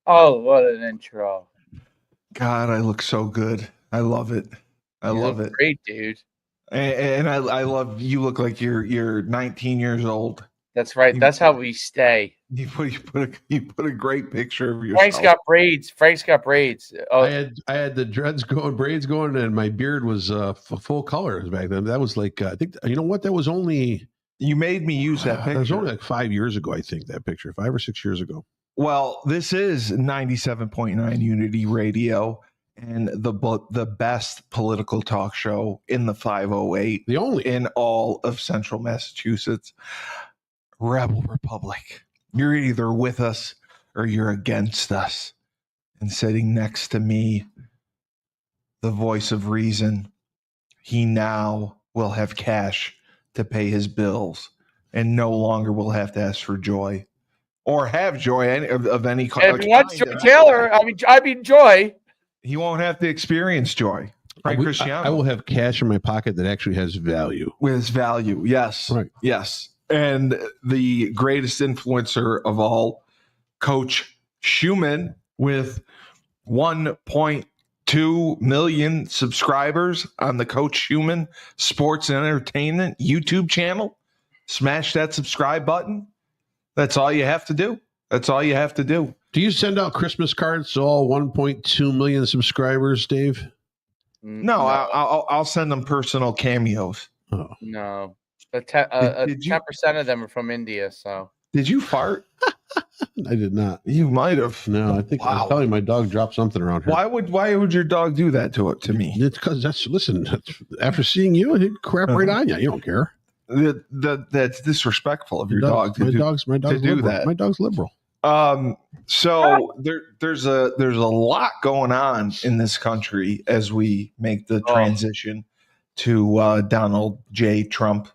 Oh, what an intro. God, I look so good. I love it. I You love look it. great, dude. And I love you look like you're 19 years old. That's right. That's how we stay. You put a great picture of yourself. Frank's got braids. Frank's got braids. Oh, I had the dreads going, braids going, and my beard was full color back then. That was like I think you know what? That was only You made me use that picture. that was only like 5 years ago. I think that picture 5 or 6 years ago. Well, this is 97.9 Unity Radio and the best political talk show in the 508, The only in all of Central Massachusetts. Rebel Republic. You're either with us or you're against us. And sitting next to me, the voice of reason, he now will have cash to pay his bills and no longer will have to ask for joy or have joy of any kind. and if he wants Joy Taylor, I mean Joy. He won't have to experience joy. Frank Cristiano. I will have cash in my pocket that actually has value. With value, yes. Right. Yes. And the greatest influencer of all, Coach Schuman, with 1.2 million subscribers on the Coach Schuman Sports and Entertainment YouTube channel. Smash that subscribe button. That's all you have to do. That's all you have to do. Do you send out Christmas cards to all 1.2 million subscribers, Dave? No, I'll send them personal cameos. Oh. No. 10% of them are from India, so. Did you fart? I did not. You might have. No, I think I was telling you my dog dropped something around here. Why would your dog do that to me? It's because after seeing you, he'd crap right on you. You don't care. That's disrespectful of your dog. My dog's do liberal. that. My dog's liberal. So there's a lot going on in this country as we make the transition to Donald J. Trump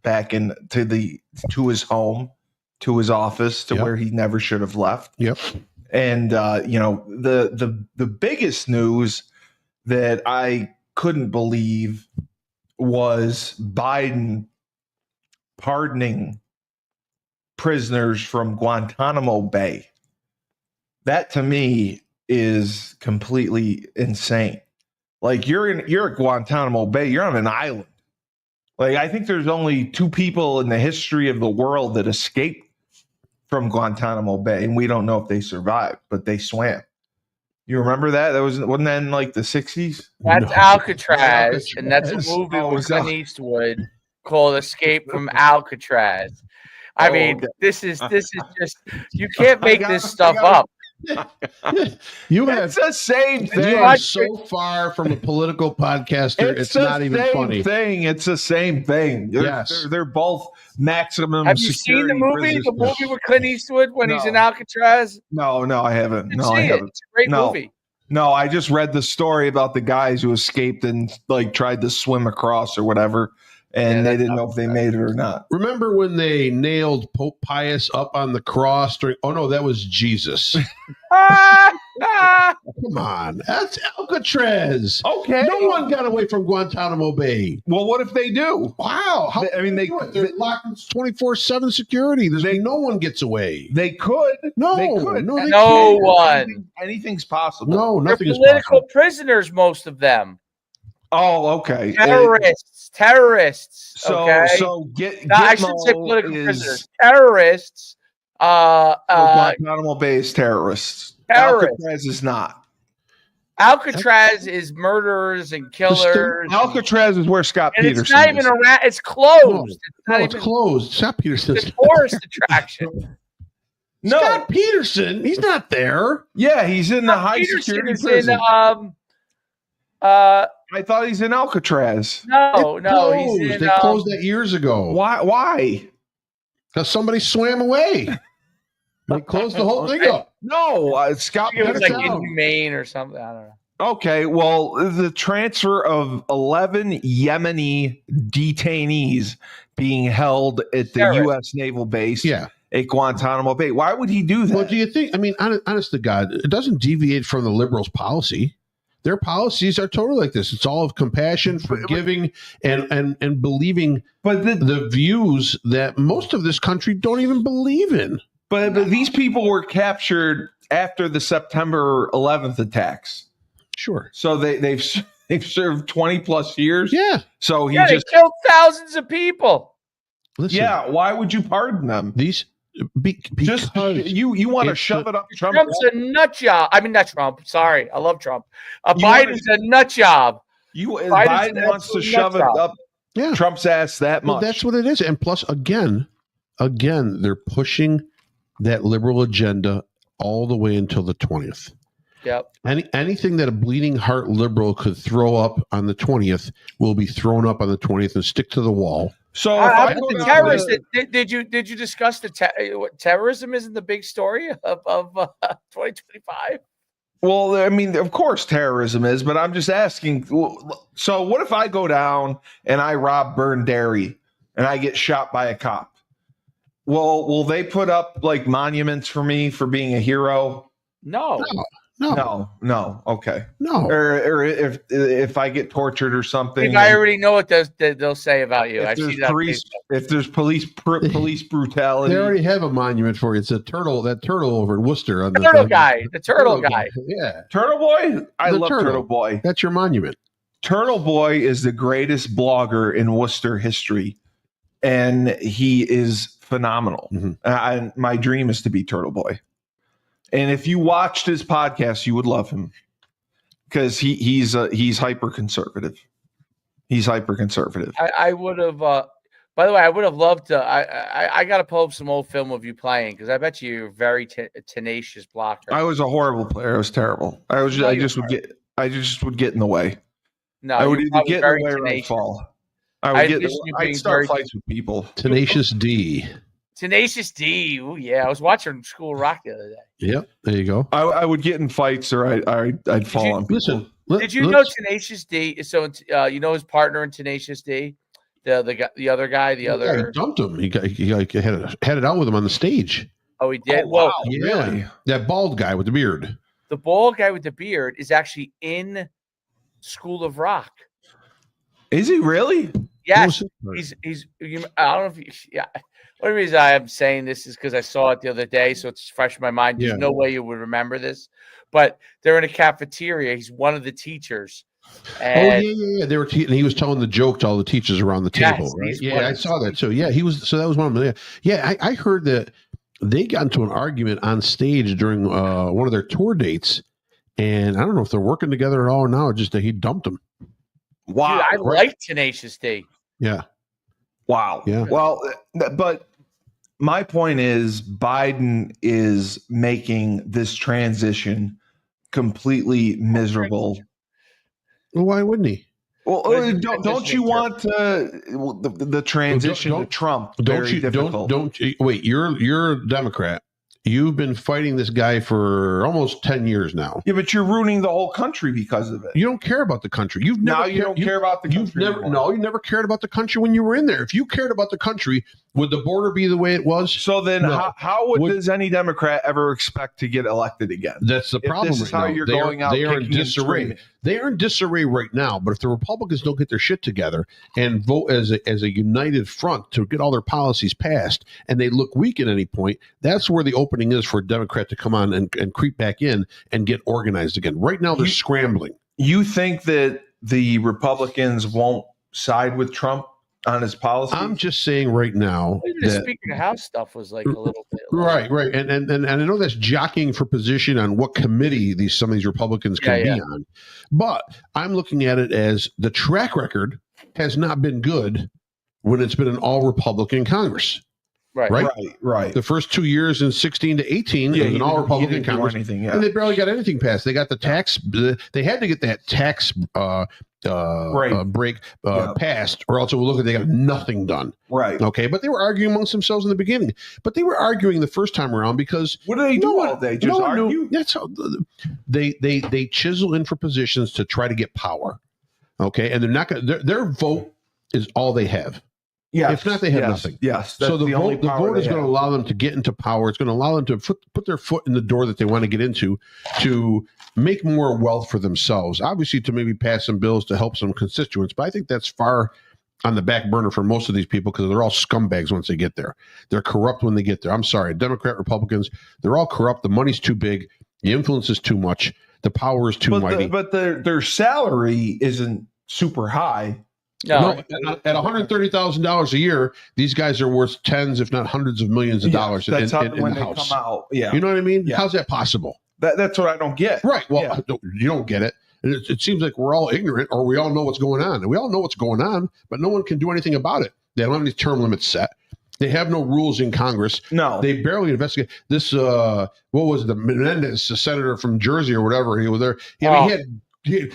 back to his home, to his office, to where he never should have left. Yep. And the biggest news that I couldn't believe was Biden pardoning prisoners from Guantanamo Bay. That to me is completely insane. Like you're at Guantanamo Bay, you're on an island. Like I think there's only 2 people in the history of the world that escaped from Guantanamo Bay, and we don't know if they survived, but they swam. You remember that? Wasn't that in like the 60s? That's Alcatraz, and that's a movie with Clint Eastwood called Escape from Alcatraz. I mean, this is just, you can't make this stuff up. It's the same thing. You are so far from a political podcaster. It's not even funny. It's the same thing. Yes, they're both maximum. Have you seen the movie? The movie with Clint Eastwood when he's in Alcatraz? No, I haven't. I haven't. It's a great movie. No, I just read the story about the guys who escaped and like tried to swim across or whatever. And they didn't know if they made it or not. Remember when they nailed Pope Pius up on the cross? Oh, no, that was Jesus. Come on. That's Alcatraz. Okay. No one got away from Guantanamo Bay. Well, what if they do? Wow. They're locked in 24/7 security. No one gets away. They could. No. They could. No one. Anything's possible. No, nothing is possible. They're political prisoners, most of them. Oh, okay. Terrorists. So I should say political prisoners. Terrorists. Guantanamo Bay is terrorists. Alcatraz is not. Alcatraz is murderers and killers. Alcatraz is where Scott Peterson it's not even around. It's closed. It's closed. Scott Peterson. It's a tourist attraction. No. Scott Peterson. He's not there. Yeah, he's in the high security prison. I thought he's in Alcatraz. No, he's in. They closed that years ago. Why? Because somebody swam away. They closed the whole thing up. No, Scott It was Peterson. like inhumane or something. I don't know. Okay, well, the transfer of 11 Yemeni detainees being held at the U.S. Naval Base at Guantanamo Bay. Why would he do that? Well, do you think, I mean, honest to God, it doesn't deviate from the liberals' policy. Their policies are totally like this. It's all of compassion, forgiving, and believing the views that most of this country don't even believe in. But these people were captured after the September 11th attacks. Sure. So they've served 20 plus years. Yeah. So he they killed thousands of people. Listen, yeah. Why would you pardon them? These because you want to shove it up Trump's a nut job. I mean, not Trump. Sorry, I love Trump. Biden's a nut job. Biden wants to shove it up Trump's ass that much. Well, that's what it is. And plus, again, they're pushing that liberal agenda all the way until the 20th. Yep. Anything that a bleeding heart liberal could throw up on the 20th will be thrown up on the 20th and stick to the wall. So the terrorists, did you discuss terrorism isn't the big story of 2025? Well, I mean, of course terrorism is, but I'm just asking. So what if I go down and I rob Burn Dairy and I get shot by a cop? Well, will they put up like monuments for me for being a hero? No. Okay. No. Or if I get tortured or something. I already know what they'll say about you. If there's police brutality, they already have a monument for you. It's that turtle over in Worcester. The turtle guy. Yeah. Turtle Boy. I love Turtle Boy. That's your monument. Turtle Boy is the greatest blogger in Worcester history, and he is phenomenal. Mm-hmm. And my dream is to be Turtle Boy. And if you watched his podcast, you would love him because he's hyper conservative. He's hyper conservative. I would have. By the way, I would have loved to. I got to pull up some old film of you playing because I bet you're a very tenacious blocker. I was a horrible player. I was terrible. I just would get in the way. No, I would either get in the way or I'd fall. I'd start fights with people. Tenacious D. Tenacious D. Oh yeah, I was watching School of Rock the other day. Yep, there you go. I would get in fights or I'd fall on people. Listen, did you know Tenacious D? So you know his partner in Tenacious D, the other guy, he dumped him. He had it out with him on the stage. Oh, he did. Oh, wow, yeah, really? That bald guy with the beard. The bald guy with the beard is actually in School of Rock. Is he really? Yes, he's. I don't know if yeah. One reason I am saying this is because I saw it the other day, so it's fresh in my mind. There's no way you would remember this, but they're in a cafeteria. He's one of the teachers. And yeah. They were, and he was telling the joke to all the teachers around the table, right? Yeah, I saw that. So yeah, he was. So that was one of them. Yeah, I heard that they got into an argument on stage during one of their tour dates, and I don't know if they're working together at all now, or just that he dumped him. Wow, dude, I like Tenacious D. Yeah. Wow. Yeah. Well, but my point is Biden is making this transition completely miserable. Well, why wouldn't he? Well, don't you want the transition to Trump? Don't wait. You're a Democrat. You've been fighting this guy for almost 10 years now. Yeah, but you're ruining the whole country because of it. You don't care about the country. You don't care about the country. You never cared about the country when you were in there. If you cared about the country, would the border be the way it was? So then how does any Democrat ever expect to get elected again? That's the problem. This is how you're going out. They are in disarray. They are in disarray right now. But if the Republicans don't get their shit together and vote as a united front to get all their policies passed, and they look weak at any point, that's where the opening is for a Democrat to come on and creep back in and get organized again. Right now, they're scrambling. You think that the Republicans won't side with Trump on his policy? I'm just saying right now. The Speaker of the House stuff was like a little bit. Right. And I know that's jockeying for position on what committee some of these Republicans can be on. But I'm looking at it as the track record has not been good when it's been an all-Republican Congress. Right. The first 2 years in 16 to 18 it was an all-Republican Congress. And they barely got anything passed. They got the tax. They had to get that tax break passed, or else it will look like they got nothing done. Right. Okay. But they were arguing amongst themselves in the beginning. But they were arguing the first time around because what do they do all day? Just argue. That's how they chisel in for positions to try to get power. Okay. And they're not going. Their vote is all they have. Yeah. If not, they have nothing. Yes. So the vote is going to allow them to get into power. It's going to allow them to put their foot in the door that they want to get into to make more wealth for themselves. Obviously, to maybe pass some bills to help some constituents. But I think that's far on the back burner for most of these people because they're all scumbags once they get there. They're corrupt when they get there. I'm sorry. Democrat, Republicans, they're all corrupt. The money's too big. The influence is too much. The power is too mighty. But their salary isn't super high. No, at $130,000 a year, these guys are worth tens, if not hundreds of millions of dollars in the house. Come out. Yeah. You know what I mean? Yeah. How's that possible? That's what I don't get. Right. Well, you don't get it. And it seems like we're all ignorant, or we all know what's going on. And we all know what's going on, but no one can do anything about it. They don't have any term limits set. They have no rules in Congress. No. They barely investigate. This, what was it, the Menendez, the senator from Jersey or whatever, he was there.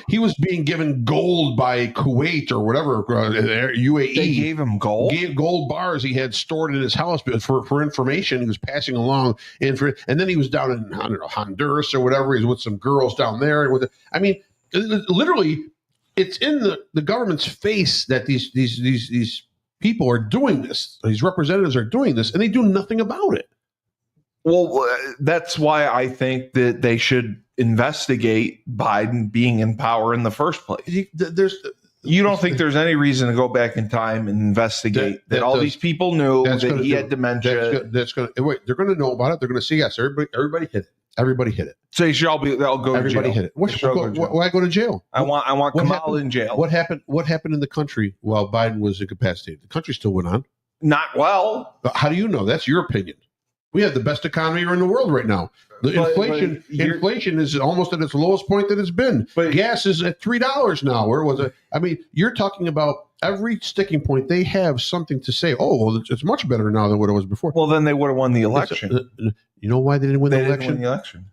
He was being given gold by Kuwait or whatever, UAE. They gave him gold? Gave gold bars he had stored in his house for information he was passing along. And then he was down in, I don't know, Honduras or whatever. He was with some girls down there. I mean, literally, it's in the government's face that these people are doing this. These representatives are doing this, and they do nothing about it. Well, that's why I think that they should investigate Biden being in power in the first place. You don't think there's any reason to go back in time and investigate that all these people knew that he had dementia? They're going to know about it. They're going to say, yes, everybody hit it. Everybody hit it. So they'll go. Everybody to jail. hit it. Why go to jail? I want Kamala in jail. What happened in the country while Biden was incapacitated? The country still went on. Not well. How do you know? That's your opinion. We have the best economy in the world right now. Inflation is almost at its lowest point that it's been. But gas is at $3 now. Where was it? I mean, you're talking about every sticking point. They have something to say. Oh, well, it's much better now than what it was before. Well, then they would have won the election. You know why they didn't win the election?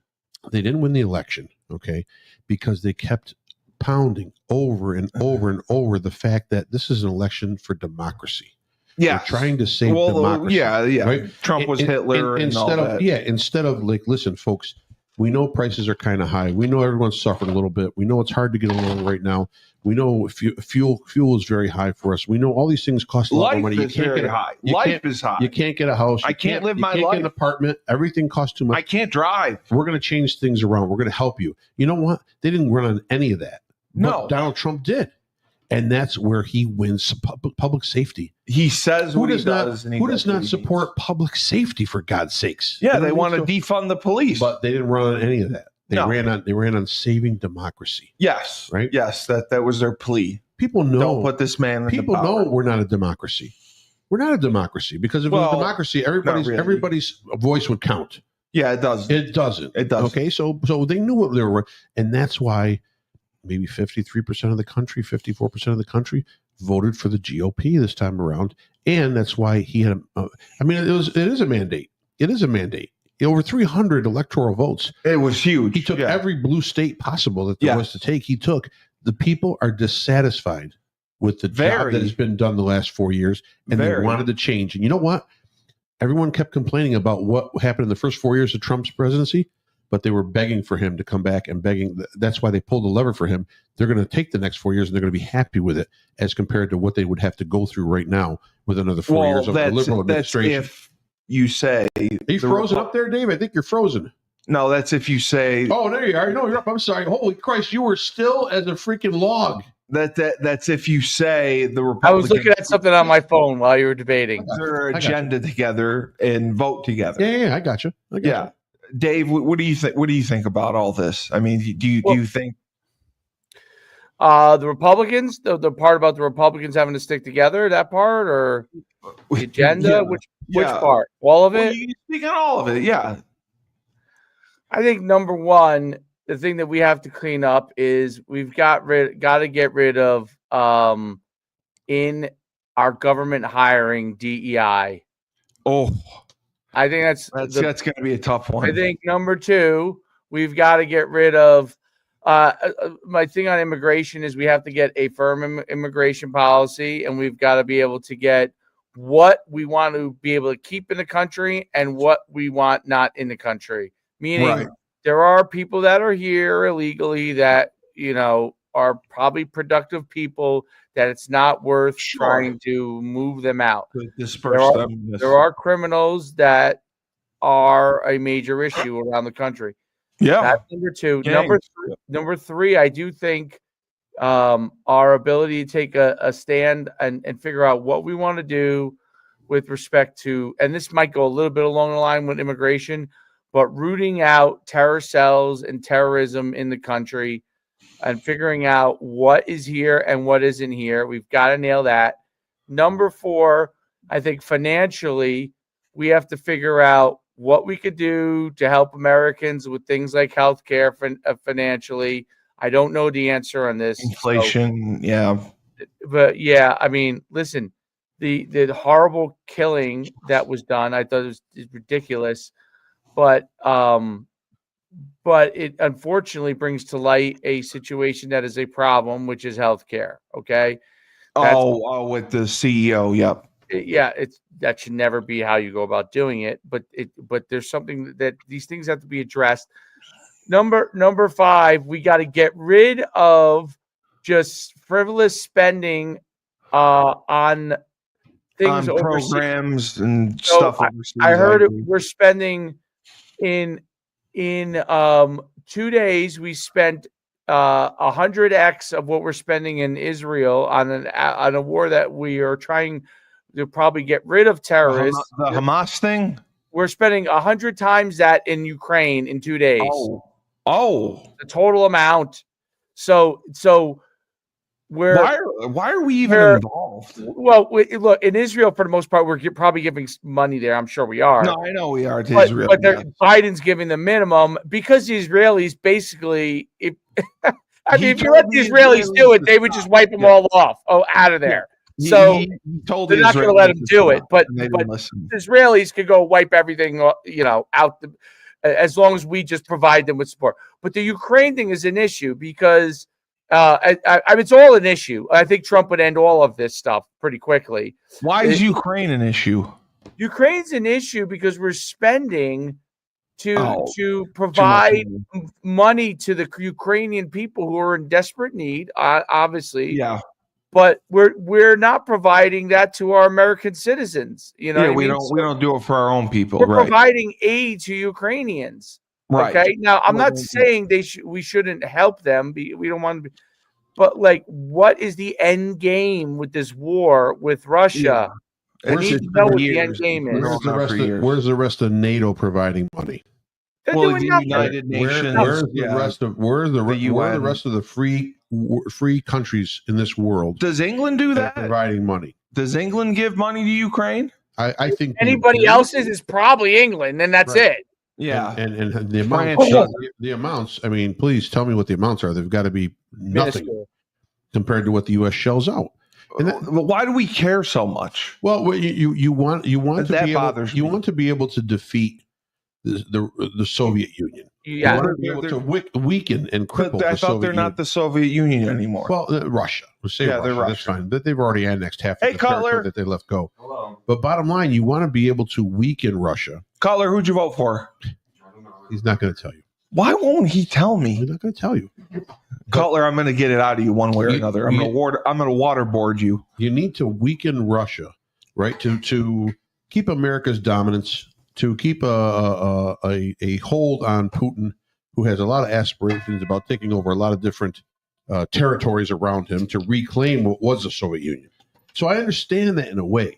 They didn't win the election. Okay, because they kept pounding over and over and over the fact that this is an election for democracy. Yeah, they're trying to save democracy. Yeah. Right? Trump was Hitler. Instead of like, listen, folks, we know prices are kind of high. We know everyone's suffering a little bit. We know it's hard to get along right now. We know fuel is very high for us. We know all these things cost a lot of money. Life is high. You can't get a house. I can't live my life. You can't get an apartment. Everything costs too much. I can't drive. We're going to change things around. We're going to help you. You know what? They didn't run on any of that. No. But Donald Trump did. And that's where he wins public safety. He says what he does. Who does not support public safety, for God's sakes? Yeah, they want to defund the police. But they didn't run on any of that. They ran on saving democracy. Yes. Right? Yes, that was their plea. People know. Don't put this man in People know we're not a democracy. We're not a democracy because if it was a democracy, everybody's voice would count. Yeah, it does. It doesn't. Okay, so they knew what they were, and that's why maybe 53% of the country, 54% of the country voted for the GOP this time around. And that's why he had, it is a mandate. It is a mandate. Over 300 electoral votes. It was huge. He took every blue state possible that there was to take. He took. The people are dissatisfied with the job that has been done the last 4 years, and they wanted to change. And you know what? Everyone kept complaining about what happened in the first 4 years of Trump's presidency. But they were begging for him to come back and begging. That's why they pulled the lever for him. They're going to take the next 4 years and they're going to be happy with it as compared to what they would have to go through right now with another 4 years of the liberal administration. If you say, are you frozen up there, Dave? I think you're frozen. No, that's if you say, oh, there you are. No, you're up. I'm sorry. Holy Christ, you were still as a freaking log. That's if you say the Republicans. I was looking at something on my phone while you were debating. Their agenda together and vote together. Yeah, I got you. Yeah. Dave, what do you think? What do you think about all this? I mean, do you think the Republicans, the part about the Republicans having to stick together, that part, or the agenda, which part, all of it? You can speak on all of it. Yeah, I think number one, the thing that we have to clean up is we've got to get rid of in our government hiring DEI. Oh. I think that's going to be a tough one. I think number two, we've got to get rid of my thing on immigration is we have to get a firm immigration policy, and we've got to be able to get what we want to be able to keep in the country and what we want not in the country. Meaning there are people that are here illegally that, are probably productive people that it's not worth trying to move them out. Disperse them. There are criminals that are a major issue around the country. Yeah. That's number two. Number three, I do think our ability to take a stand and figure out what we want to do with respect to, and this might go a little bit along the line with immigration, but rooting out terror cells and terrorism in the country and figuring out what is here and what isn't here. We've got to nail that. Number 4, I think financially, we have to figure out what we could do to help Americans with things like healthcare financially. I don't know the answer on this. Inflation, yeah. But yeah, I mean, listen, the horrible killing that was done, I thought it was ridiculous. But it unfortunately brings to light a situation that is a problem, which is healthcare. Okay. With the CEO. Yep. Yeah, that should never be how you go about doing it. But there's something that these things have to be addressed. Number 5, we got to get rid of just frivolous spending on things, on programs and stuff. I heard we're spending in 2 days. We spent 100x of what we're spending in Israel on a war that we are trying to probably get rid of terrorists. The Hamas thing. We're spending 100 times that in Ukraine in 2 days. The total amount. So why are we even involved? Well, look, in Israel, for the most part, we're probably giving money there. I'm sure we are. No, I know we are to Israel. But Biden's giving the minimum because the Israelis basically, if you let the Israelis do it, they would just wipe them all off. Out of there. So he told they're not going to let them do it. But the Israelis could go wipe everything, out as long as we just provide them with support. But the Ukraine thing is an issue because it's all an issue. I think Trump would end all of this stuff pretty quickly. Why is Ukraine an issue? Ukraine's an issue because we're spending to provide money to the Ukrainian people who are in desperate need, obviously. Yeah. But we're not providing that to our American citizens. We don't do it for our own people. We're providing aid to Ukrainians. Right. Okay. Now I'm not saying we shouldn't help them. We don't want to be, but what is the end game with this war with Russia? Yeah. We need to know what the end game is. Where's the rest of NATO providing money? They're doing nothing. United Nations. Where's the rest of the free countries in this world? Does England do that? Providing money. Does England give money to Ukraine? I think anybody else's is probably England, and that's it. Yeah, and the amounts. I mean, please tell me what the amounts are. They've got to be nothing compared to what the U.S. shells out. Well, why do we care so much? Well, you want to be able to defeat the Soviet Union. Yeah, you want to be able to weaken and cripple. I thought they're not the Soviet Union anymore. Well, Russia. We'll say Russia. That's fine. But they've already annexed half of the territory that they left go. Hello. But bottom line, you want to be able to weaken Russia. Cutler, who'd you vote for? He's not going to tell you. Why won't he tell me? He's not going to tell you. Cutler, I'm going to get it out of you one way or another. I'm going to waterboard you. You need to weaken Russia, right? To keep America's dominance, to keep a hold on Putin, who has a lot of aspirations about taking over a lot of different territories around him to reclaim what was the Soviet Union. So I understand that in a way.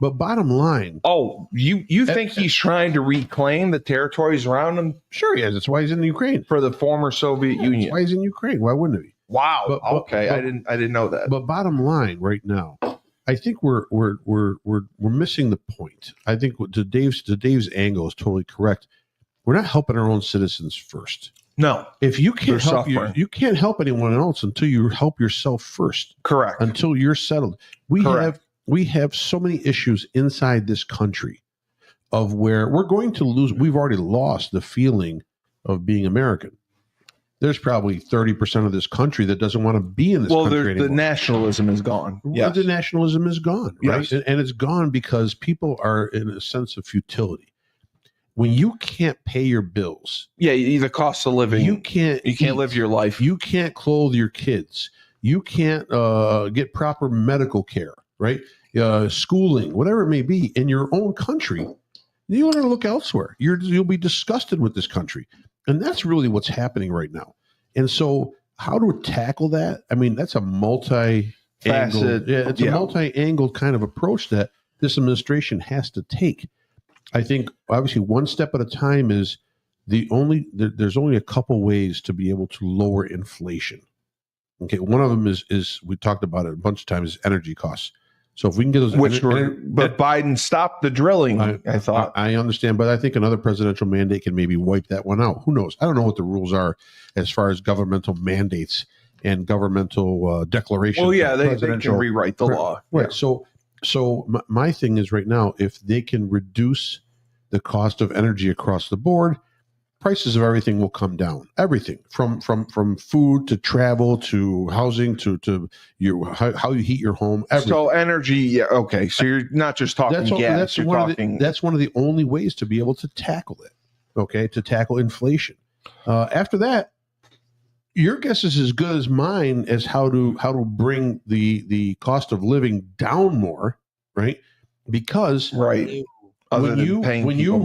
But bottom line... Oh, you think he's trying to reclaim the territories around him? Sure he is. That's why he's in Ukraine. For the former Soviet Union. That's why he's in Ukraine. Why wouldn't he? Wow. Okay. I didn't know that. But bottom line right now, I think we're missing the point. I think to Dave's angle is totally correct. We're not helping our own citizens first. No. If you can't help you can't help anyone else until you help yourself first. Correct. Until you're settled. We have so many issues inside this country of where we're going to lose. We've already lost the feeling of being American. There's probably 30% of this country that doesn't want to be in this country anymore. The nationalism is gone. Yes. The nationalism is gone, right? Yes. And it's gone because people are in a sense of futility. When you can't pay your bills, the cost of living, you can't live your life. You can't clothe your kids. You can't get proper medical care, right? Schooling, whatever it may be, in your own country. You want to look elsewhere. You'll be disgusted with this country. And that's really what's happening right now. And so how to tackle that? I mean, that's a multi-angled kind of approach that this administration has to take. I think obviously one step at a time is there's only a couple ways to be able to lower inflation. Okay, one of them is we talked about it a bunch of times, is energy costs. So if we can get those, but Biden stopped the drilling. I thought. I understand, but I think another presidential mandate can maybe wipe that one out. Who knows? I don't know what the rules are as far as governmental mandates and governmental declarations. Well, yeah, they can rewrite the law. Right. Yeah. So my thing is right now, if they can reduce the cost of energy across the board, prices of everything will come down. Everything from food to travel to housing to how you heat your home. Everything. So energy, yeah, okay. So you're not just talking gas. That's one of the only ways to be able to tackle it. Okay, to tackle inflation. After that, your guess is as good as mine as how to bring the cost of living down more, right? Because right. When you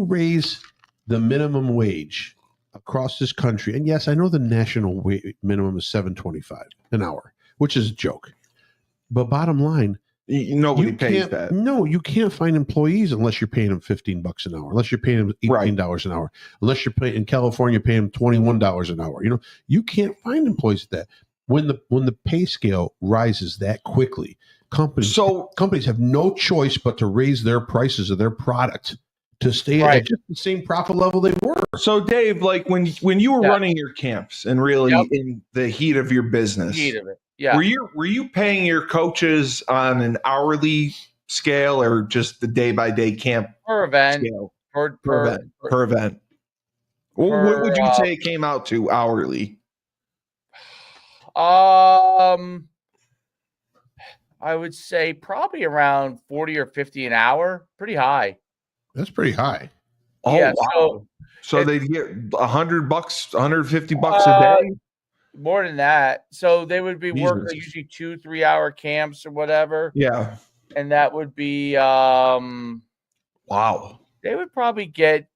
raise the minimum wage across this country, and yes, I know the national minimum is $7.25 an hour, which is a joke. But bottom line, nobody pays that. No, you can't find employees unless you're paying them $15 an hour, unless you're paying them $18 an hour, unless you're paying in California paying them $21 an hour. You can't find employees at that. When the pay scale rises that quickly, companies have no choice but to raise their prices of their product to stay at just the same profit level they were. So, Dave, like when you were running your camps and really in the heat of your business, were you paying your coaches on an hourly scale or just the day-by-day camp per event scale? Per event. What would you say it came out to hourly? I would say probably around 40 or 50 an hour. Pretty high. That's pretty high. Oh, yeah, wow. So they'd get $100, $150 a day? More than that. So they would be working usually 2-3 hour camps or whatever. Yeah. And that would be wow. They would probably get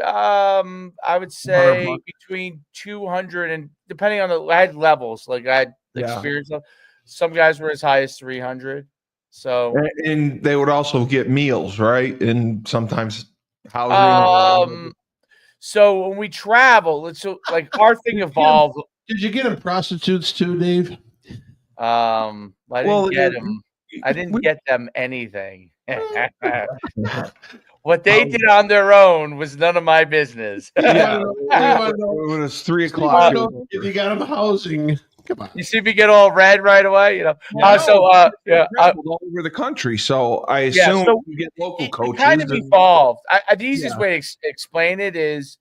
I would say between 200 and depending on I had levels. Like I had experience of some guys were as high as 300. So and they would also get meals, right? And sometimes housing. So when we travel, so like our thing evolved. Did you get them prostitutes too, Dave? I didn't get them. I didn't get them anything. What they did on their own was none of my business. Yeah, it was 3 o'clock. If you got them housing. Come on. You see me get all red right away, all over the country. So I assume you get local coaches. Kind of evolved. The easiest way to explain it is,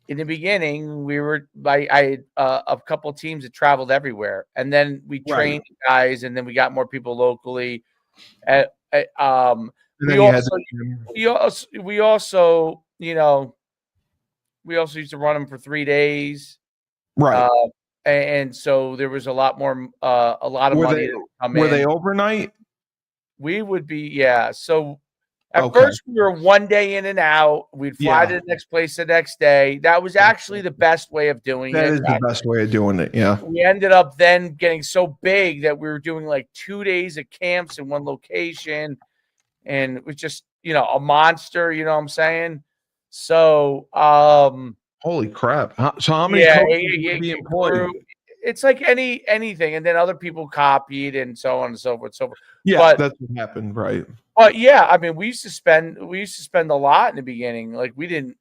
in the beginning, I had a couple teams that traveled everywhere, and then we trained guys, and then we got more people locally. We also used to run them for 3 days, right? And so there was a lot more, a lot of money to come in. Were they overnight? We would be, So at first we were 1 day in and out. We'd fly to the next place the next day. That was actually the best way of doing it. That is the best way of doing it. Yeah. We ended up then getting so big that we were doing like 2 days of camps in one location, and it was just a monster. You know what I'm saying? So, holy crap! So how many coaches would be employed? It's like anything, and then other people copied, and so on and so forth. Yeah, that's what happened, right? But yeah, I mean, we used to spend a lot in the beginning. Like we didn't,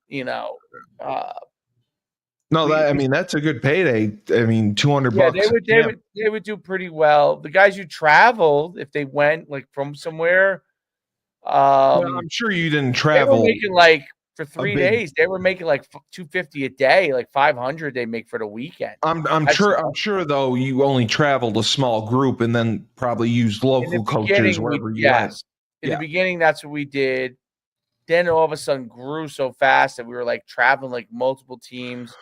that's a good payday. I mean, $200. They would do pretty well. The guys who traveled, if they went like from somewhere, I'm sure you didn't travel. They were making like for 3 days. They were making like $250 a day, like $500 they make for the weekend. I'm sure though you only traveled a small group and then probably used local coaches wherever you went. In the beginning, that's what we did. Then all of a sudden grew so fast that we were like traveling like multiple teams,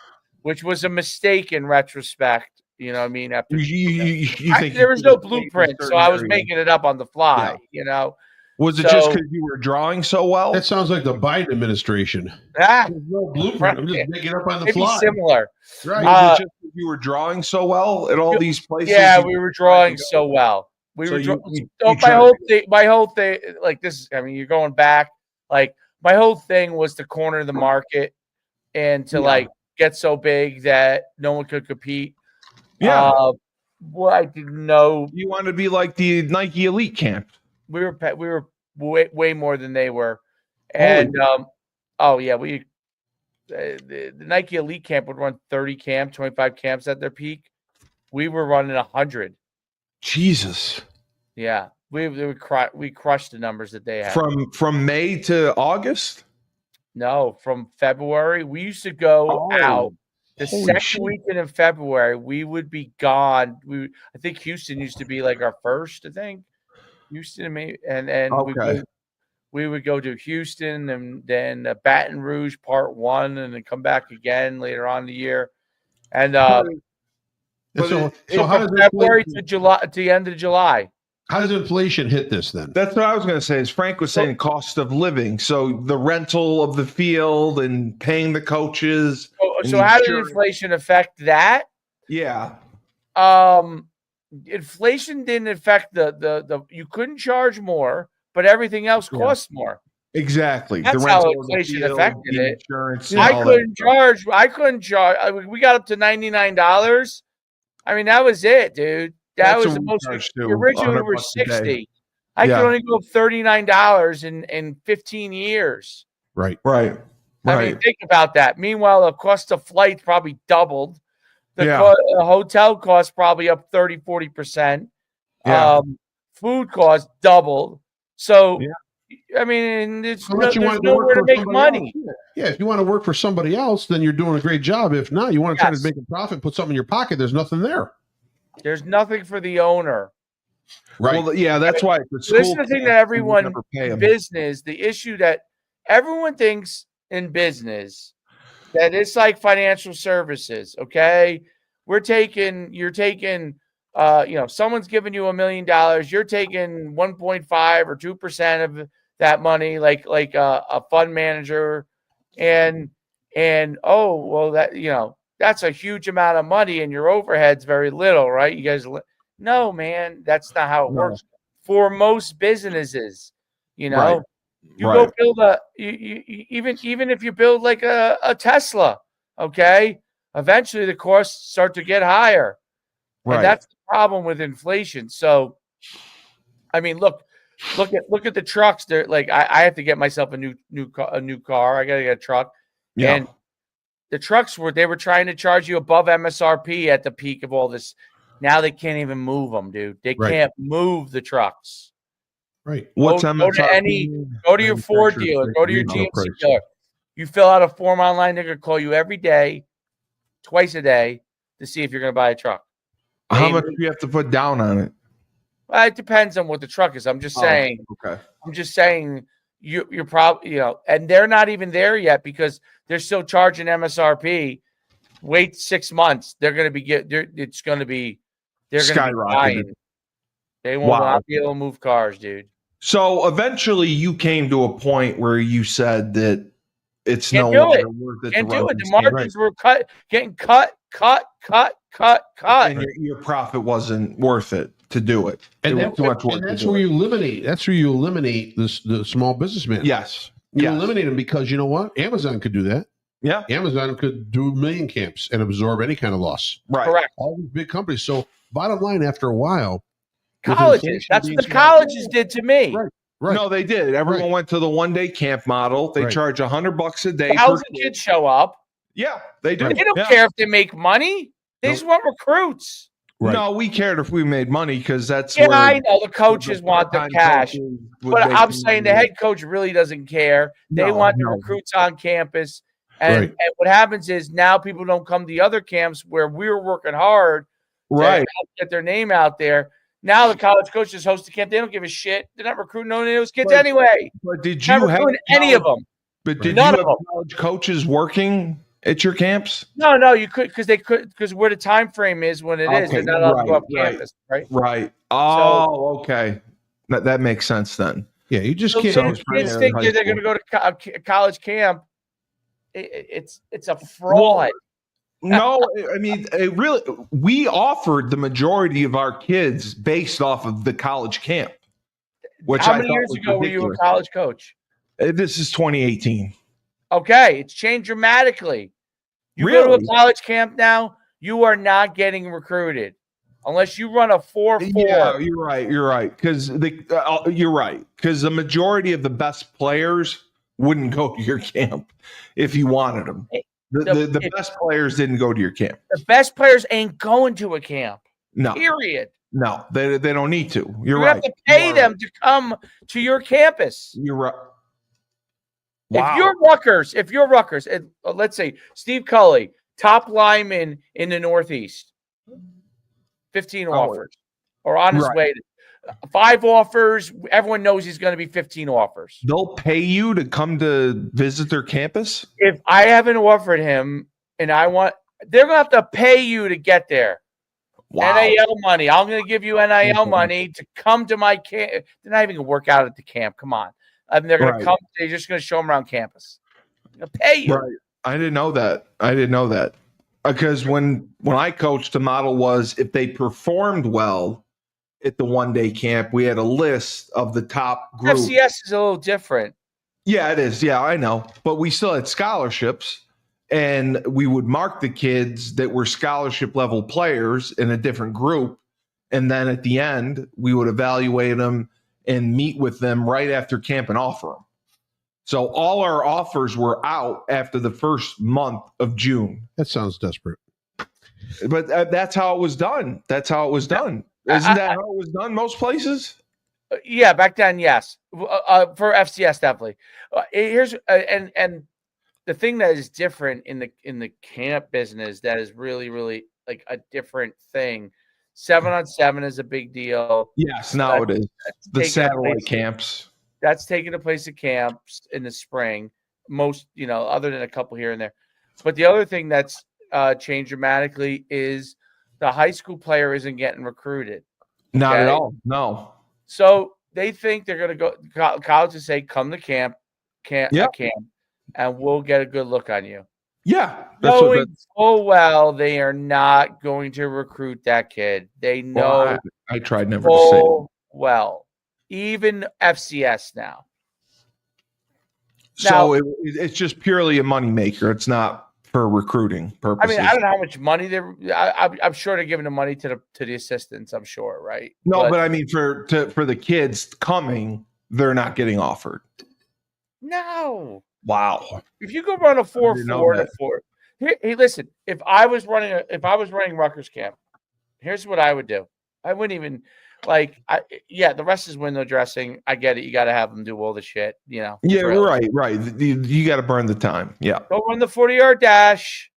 which was a mistake in retrospect. You know what I mean? After there was no blueprint, so I was making it up on the fly. Was it just because you were drawing so well? That sounds like the Biden administration. There's no blueprint. I'm just making it up on the fly. Similar. Right. Was it just because you were drawing so well at all these places? Yeah, we were drawing so well. My whole thing, like this. I mean, you're going back. Like my whole thing was to corner the market, and to like get so big that no one could compete. Yeah. Well, I didn't know You want to be like the Nike Elite Camp. we were way more than they were, and the Nike Elite Camp would run 30 camps, 25 camps at their peak. We were running 100. Jesus. Yeah, we crushed the numbers that they had. From May to August? No, from February. We used to go out the second weekend in February. We would be gone. I think Houston used to be like our first. I think Houston, maybe, and we would go to Houston and then Baton Rouge Part 1, and then come back again later on in the year. And so from February to July, to the end of July. How does inflation hit this then? That's what I was going to say. As Frank was saying, cost of living. So the rental of the field and paying the coaches. So how did inflation affect that? Yeah. Inflation didn't affect the you couldn't charge more, but everything else costs more. Exactly. That's the how inflation affected it. Insurance. I couldn't charge. We got up to $99. I mean, that was it, dude. That was the most. Originally, we were 60. I could only go up $39 in 15 years. Right. I mean, think about that. Meanwhile, the cost of flights probably doubled. The hotel cost probably up 30-40%. Food costs doubled. So, I mean, there's nowhere to make money. Yeah, if you want to work for somebody else, then you're doing a great job. If not, you want to try to make a profit, put something in your pocket. There's nothing there. There's nothing for the owner. Right. Well, yeah, that's why. This is the thing that everyone in business, the issue that everyone thinks in business, that it's like financial services. Okay. You're taking, someone's giving you $1 million. You're taking 1.5 or 2% of that money, like a fund manager. And that's a huge amount of money and your overhead's very little, right? You guys, no, man, that's not how it works for most businesses. You go build even if you build like a Tesla, okay, eventually the costs start to get higher. And that's the problem with inflation. So, I mean, look at the trucks. They're like, I have to get myself a new car. I got to get a truck. Yeah. And the trucks were trying to charge you above MSRP at the peak of all this. Now they can't even move them, dude. They can't move the trucks. Right. What's MSRP? Go to your Ford dealer. Go to your GMC dealer. You fill out a form online. They're going to call you every day, twice a day, to see if you're going to buy a truck. How much do you have to put down on it? Well, it depends on what the truck is. I'm just saying. Okay. I'm just saying you're probably, and they're not even there yet because they're still charging MSRP. Wait 6 months. They're going to be it's going to be skyrocketed. They won't not be able to move cars, dude. So eventually you came to a point where you said that it's no longer worth it. Can't do it. The margins were getting cut. And your profit wasn't worth it to do it. And that's where you eliminate. That's where you eliminate the small businessman. Yes. You eliminate them because you know what? Amazon could do that. Yeah. Amazon could do 1 million camps and absorb any kind of loss. Right. Correct. All these big companies. So bottom line, after a while, colleges. That's what the colleges did to me. Right. No, they did. Everyone went to the 1-day camp model. They charge $100 a day. 1,000 kids show up. Yeah, they do. They don't care if they make money. They just want recruits. Right. No, we cared if we made money because that's where I know the coaches want the cash. But I'm saying the head coach really doesn't care. They want the recruits on campus. And what happens is now people don't come to the other camps where we're working hard to get their name out there. Now the college coaches host a camp. They don't give a shit. They're not recruiting none of those kids anyway. But did you have any of them? But did you have college coaches working at your camps? No, you could because where the time frame is when it is. They're not allowed to go off campus, right? Right. Oh, okay. That makes sense then. Yeah, you just can't. Kids think they're going to go to college camp. It's a fraud. No, I mean, we offered the majority of our kids based off of the college camp. How many years ago were you a college coach? This is 2018. Okay, it's changed dramatically. You go to a college camp now, you are not getting recruited unless you run a 4.4. Yeah, you're right. You're right. Because you're right. Because the majority of the best players wouldn't go to your camp if you wanted them. The best players didn't go to your camp. The best players ain't going to a camp. No. Period. No, they don't need to. You're you right. have to pay them to come to your campus. You're right. Wow. If you're Rutgers, let's say Steve Cully, top lineman in the Northeast, 15 offers, or on his way to 5 offers. Everyone knows he's going to be 15 offers. They'll pay you to come to visit their campus? If I haven't offered him and they're going to have to pay you to get there. Wow. NIL money. I'm going to give you NIL money to come to my camp. They're not even going to work out at the camp. Come on. They're going to come. They're just going to show them around campus. They're going to pay you. Right. I didn't know that. Because when I coached, the model was if they performed well at the one-day camp, we had a list of the top group. FCS is a little different. Yeah, it is. Yeah, I know. But we still had scholarships, and we would mark the kids that were scholarship level players in a different group. And then at the end, we would evaluate them and meet with them right after camp and offer them. So all our offers were out after the first month of June. That sounds desperate. But that's how it was done. Isn't that how it was done most places? Yeah, back then, yes. For FCS, definitely. Here's and the thing that is different in the camp business that is really, really like a different thing. 7-on-7 is a big deal. Yes, now it is. The satellite camps. That's taking the place of camps in the spring. Most, other than a couple here and there. But the other thing that's changed dramatically is the high school player isn't getting recruited. Okay? Not at all. No. So they think they're going to go colleges say, come to camp, and we'll get a good look on you. Yeah. Knowing full well they are not going to recruit that kid. They know. Well, I tried never to say it. Well, even FCS now. So it's just purely a moneymaker. It's not for recruiting purposes. I mean, I don't know how much money I'm sure they're giving the money to the assistants. I'm sure, right? No, but I mean, for the kids coming, they're not getting offered. No. Wow. If you go run a 4.4 to 4, hey, listen. If I was running Rutgers camp, here's what I would do. I wouldn't even. The rest is window dressing. I get it. You got to have them do all the shit, Yeah, right. You got to burn the time. Yeah. Go run the 40-yard dash.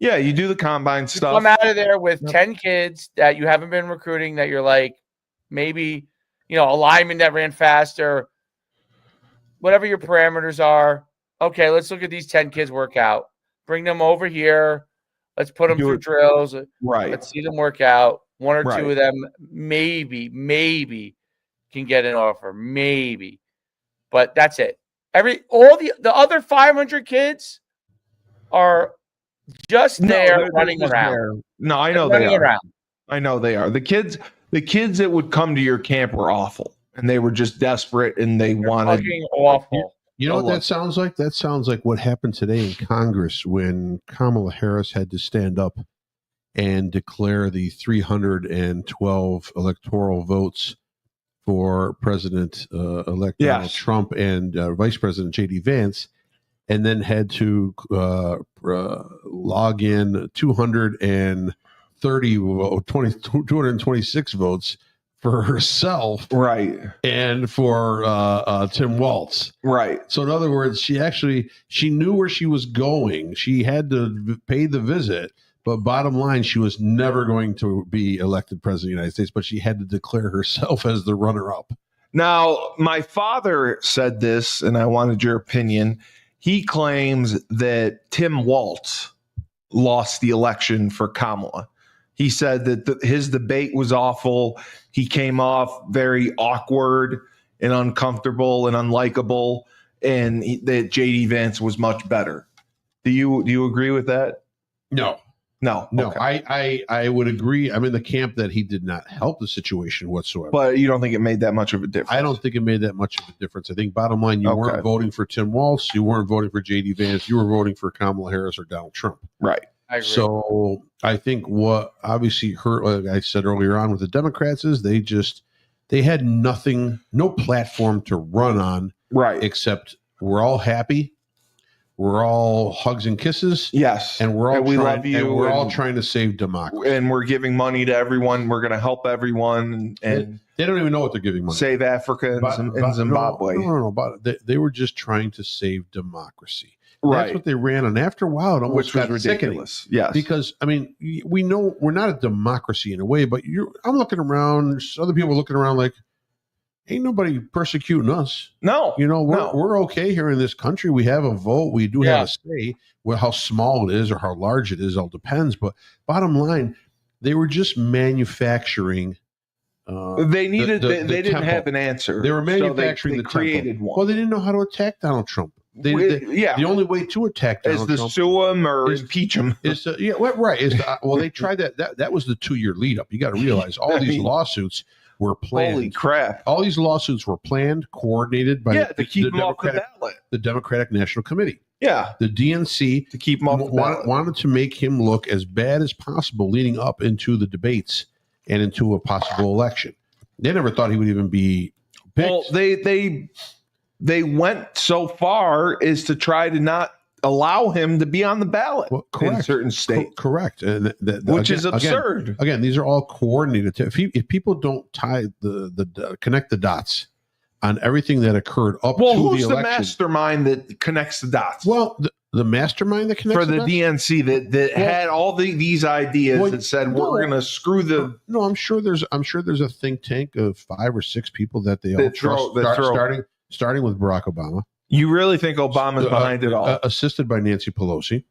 Yeah, you do the combine stuff. Come out of there with 10 kids that you haven't been recruiting that you're like, maybe, a lineman that ran faster, whatever your parameters are. Okay, let's look at these 10 kids work out. Bring them over here. Let's put them through drills. Right. Let's see them work out. One or two of them maybe can get an offer. Maybe. But that's it. All the other 500 kids are just running around. There. No, I know they are. I know they are. The kids that would come to your camp were awful. And they were just desperate and they're wanted fucking awful. You know what that sounds like? That sounds like what happened today in Congress when Kamala Harris had to stand up and declare the 312 electoral votes for President-elect Donald Trump and Vice President J.D. Vance, and then had to log in 226 votes for herself, right, and for Tim Walz, right. So in other words, she knew where she was going. She had to pay the visit. But bottom line, she was never going to be elected president of the United States, but she had to declare herself as the runner-up. Now, my father said this, and I wanted your opinion. He claims that Tim Walz lost the election for Kamala. He said that his debate was awful. He came off very awkward and uncomfortable and unlikable, and that J.D. Vance was much better. Do you agree with that? No. No. Okay. I would agree. I'm in the camp that he did not help the situation whatsoever. But you don't think it made that much of a difference? I don't think it made that much of a difference. I think bottom line, you weren't voting for Tim Walz, you weren't voting for J.D. Vance, you were voting for Kamala Harris or Donald Trump. Right. I agree. So I think what obviously hurt, like I said earlier on with the Democrats, is they had nothing, no platform to run on, right? Except we're all happy. We're all hugs and kisses. Yes. And we're all we love you. And we're all trying to save democracy. And we're giving money to everyone. We're going to help everyone. And they don't even know what they're giving money. Save Africa and Zimbabwe. No. They were just trying to save democracy. Right. That's what they ran on. After a while, it almost got ridiculous. Sickening. Yes. Because, I mean, we know we're not a democracy in a way, but I'm looking around, other people are looking around like, ain't nobody persecuting us. No. We're okay here in this country. We have a vote. We do have a say. Well, how small it is or how large it is all depends. But bottom line, they were just manufacturing. They didn't have an answer. They were manufacturing they created one. Well, they didn't know how to attack Donald Trump. The only way to attack Donald Trump is to sue him or impeach him. They tried that. That was the 2-year lead up. You got to realize all these lawsuits were planned. Holy crap! All these lawsuits were planned, coordinated by to keep them off the ballot. The Democratic National Committee. Yeah, the DNC to keep him off the ballot. Wanted to make him look as bad as possible leading up into the debates and into a possible election. They never thought he would even be picked. Well, they went so far as to try to not allow him to be on the ballot in certain states. Correct. And which is absurd. Again, these are all coordinated. If people don't tie connect the dots on everything that occurred up to the election. Well, who's the mastermind that connects the dots? Well, the mastermind that connects for the DNC that had all these ideas that said we're going to screw the. No, I'm sure there's a think tank of 5 or 6 people that they all trust, starting with Barack Obama. You really think Obama's behind it all? Assisted by Nancy Pelosi.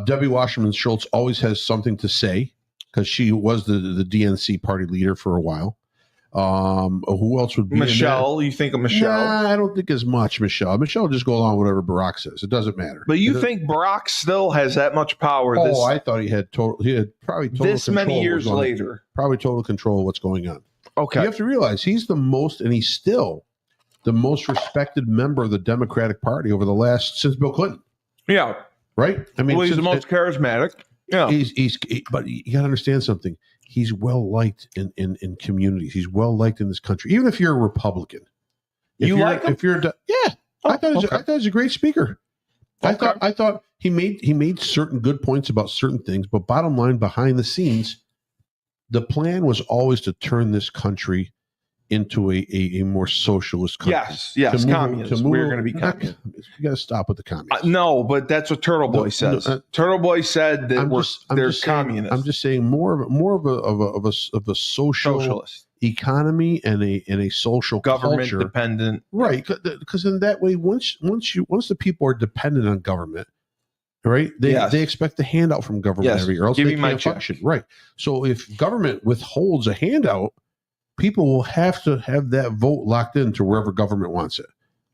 Debbie Wasserman Schultz always has something to say because she was the DNC party leader for a while. Who else would be Michelle? You think of Michelle? Nah, I don't think as much Michelle. Michelle just go along with whatever Barack says. It doesn't matter. But you think Barack still has that much power? I thought he had probably total this control many years later. Probably total control of what's going on. Okay. You have to realize he's still the most respected member of the Democratic Party since Bill Clinton. Yeah. Right? I mean, he's the most charismatic. Yeah. But you got to understand something. He's well liked in communities. He's well liked in this country. Even if you're a Republican, like him? If you're I thought he was a great speaker. Okay. I thought he made certain good points about certain things, but bottom line, behind the scenes, the plan was always to turn this country into a more socialist country. Yes, communist. We're going to be communist. You got to stop with the communists. No, but that's what Turtle Boy says. Turtle Boy said that they're communists. I'm just saying more of a socialist economy and a social government culture. Dependent, right? Because in that way, once the people are dependent on government, right? They expect a handout from government every year, else they can't function. Right. So if government withholds a handout, people will have to have that vote locked into wherever government wants it,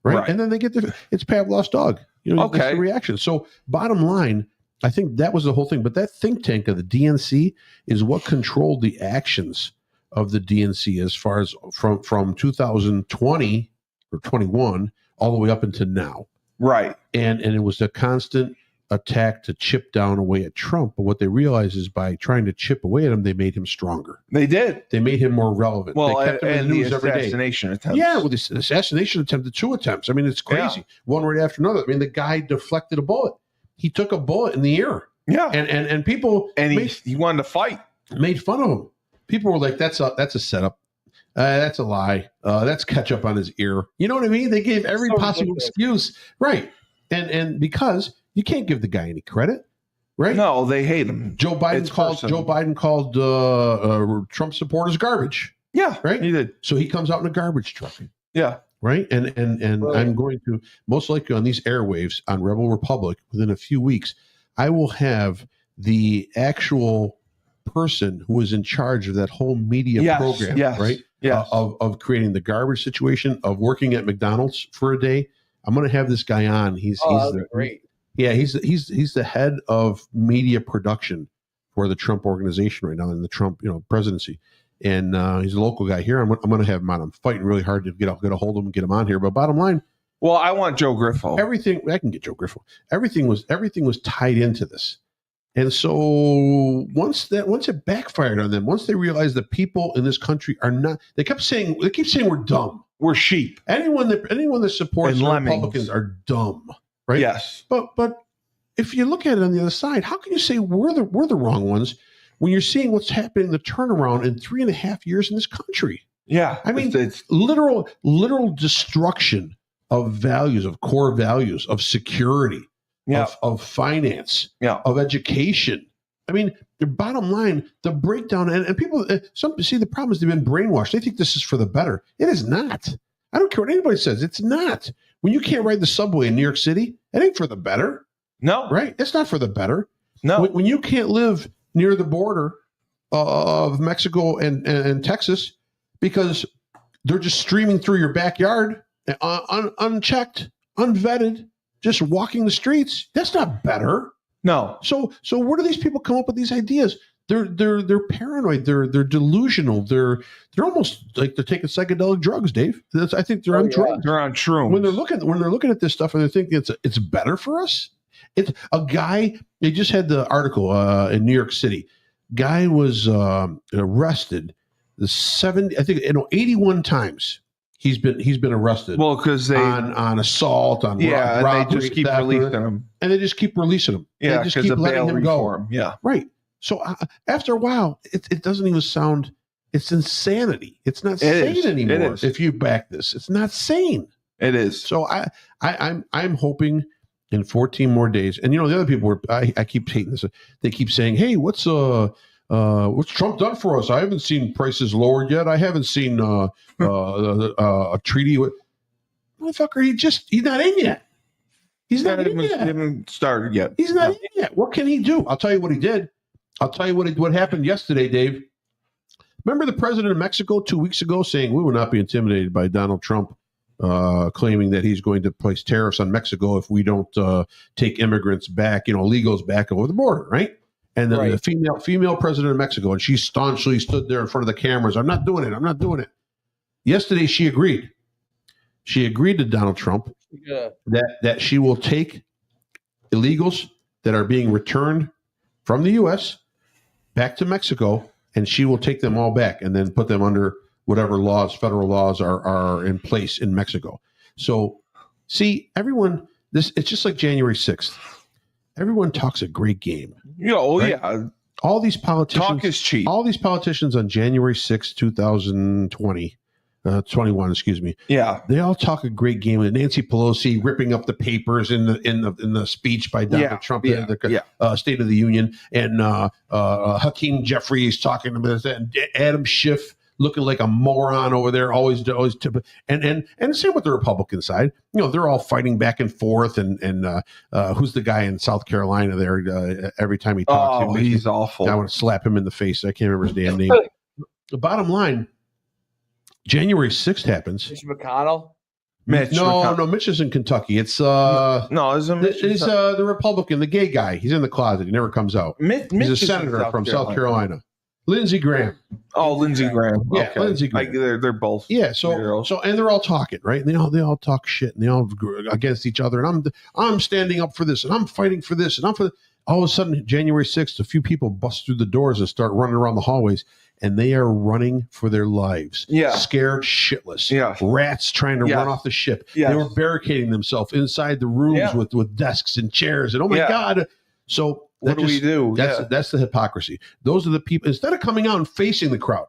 right? And then they get it's Pavlov's dog. That's the reaction. So bottom line, I think that was the whole thing. But that think tank of the DNC is what controlled the actions of the DNC as far as from 2020 or 21 all the way up into now. Right. And it was a constant attack to chip down away at Trump. But what they realized is by trying to chip away at him, they made him stronger. They did. They made him more relevant. Well, they kept him in the news every day. Assassination attempts. Yeah, well, the assassination attempt, the 2 attempts. I mean, it's crazy. One right after another. I mean, the guy deflected a bullet. He took a bullet in the ear. Yeah. And people he wanted to fight. Made fun of him. People were like, that's a setup. That's a lie. That's ketchup on his ear. You know what I mean? They gave every possible excuse. Right. And because you can't give the guy any credit, right? No, they hate him. Joe Biden called Trump supporters garbage. Yeah, right. He did. So he comes out in a garbage truck. Yeah, right. And I'm going to most likely on these airwaves on Rebel Republic within a few weeks, I will have the actual person who is in charge of that whole media program, right? Yeah, of creating the garbage situation, of working at McDonald's for a day. I'm going to have this guy on. He's great. Yeah, he's the head of media production for the Trump organization right now in the Trump presidency, and he's a local guy here. I'm going to have him on. I'm fighting really hard to get a hold of him, get him on here. But bottom line, well, I want Joe Griffo. Everything I can get Joe Griffo. Everything was tied into this, and so once it backfired on them, once they realized that people in this country are not, they keep saying we're dumb, we're sheep. Anyone that supports the Republicans are dumb. Right? Yes. But if you look at it on the other side, how can you say we're the wrong ones when you're seeing what's happening, the turnaround in 3.5 years in this country? Yeah. I mean, it's literal destruction of values, of core values, of security, of finance, of education. I mean, the bottom line, the breakdown, and people, some see the problem is they've been brainwashed. They think this is for the better. It is not. I don't care what anybody says. It's not. When you can't ride the subway in New York City, it ain't for the better. No. Right? It's not for the better. No. When you can't live near the border of Mexico and Texas because they're just streaming through your backyard, unchecked, unvetted, just walking the streets, that's not better. No. So where do these people come up with these ideas? They're paranoid. They're delusional. They're almost like they're taking psychedelic drugs, Dave. I think they're on drugs. They're on shrooms. When they're looking at this stuff and they're thinking it's better for us. It's a guy. They just had the article in New York City. Guy was arrested. 81 times he's been arrested. Well, because they on assault, on robbery, they just keep releasing him. And they just keep releasing him. Yeah, they just keep letting him go. Yeah, right. So after a while, it doesn't even sound. It's insanity. It's not sane anymore. If you back this, it's not sane. It is. So I'm hoping in 14 more days. And the other people I keep hating this. They keep saying, "Hey, what's Trump done for us? I haven't seen prices lowered yet. I haven't seen a treaty with motherfucker. He's not in yet. He's not in yet. Haven't started yet. He's not in yet. What can he do? I'll tell you what he did. I'll tell you what happened yesterday, Dave. Remember the president of Mexico 2 weeks ago saying we will not be intimidated by Donald Trump, claiming that he's going to place tariffs on Mexico if we don't take immigrants back, illegals back over the border, right? And then the female president of Mexico, and she staunchly stood there in front of the cameras. I'm not doing it. I'm not doing it. Yesterday, she agreed. She agreed to Donald Trump that she will take illegals that are being returned from the U.S. back to Mexico, and she will take them all back and then put them under whatever federal laws are in place in Mexico. So, see, everyone, it's just like January 6th. Everyone talks a great game. Right? Yeah. All these politicians. Talk is cheap. All these politicians on January 6th, 2021, excuse me. Yeah. They all talk a great game. And Nancy Pelosi ripping up the papers in the speech by Donald Trump in the State of the Union. And Hakeem Jeffries talking about this. And Adam Schiff looking like a moron over there, always and same with the Republican side. They're all fighting back and forth. And who's the guy in South Carolina there? Every time he talks, he's awful. I want to slap him in the face. I can't remember his damn name. The bottom line, January 6th happens. Mitch McConnell. No, Mitch is in Kentucky. It's isn't Mitch? He's the Republican, the gay guy. He's in the closet. He never comes out. He's a senator from South Carolina. Lindsey Graham. Oh, Lindsey Graham. Yeah, okay. Lindsey Graham. They're both. Yeah, so and they're all talking, right? And they all talk shit, and they all against each other. And I'm standing up for this, and I'm fighting for this, and I'm for. All of a sudden, January 6th, a few people bust through the doors and start running around the hallways, and they are running for their lives. Yeah, scared shitless. Yeah, rats trying to run off the ship. Yeah, they were barricading themselves inside the rooms with desks and chairs, and oh my god, so. What do we do? That's the hypocrisy. Those are the people. Instead of coming out and facing the crowd,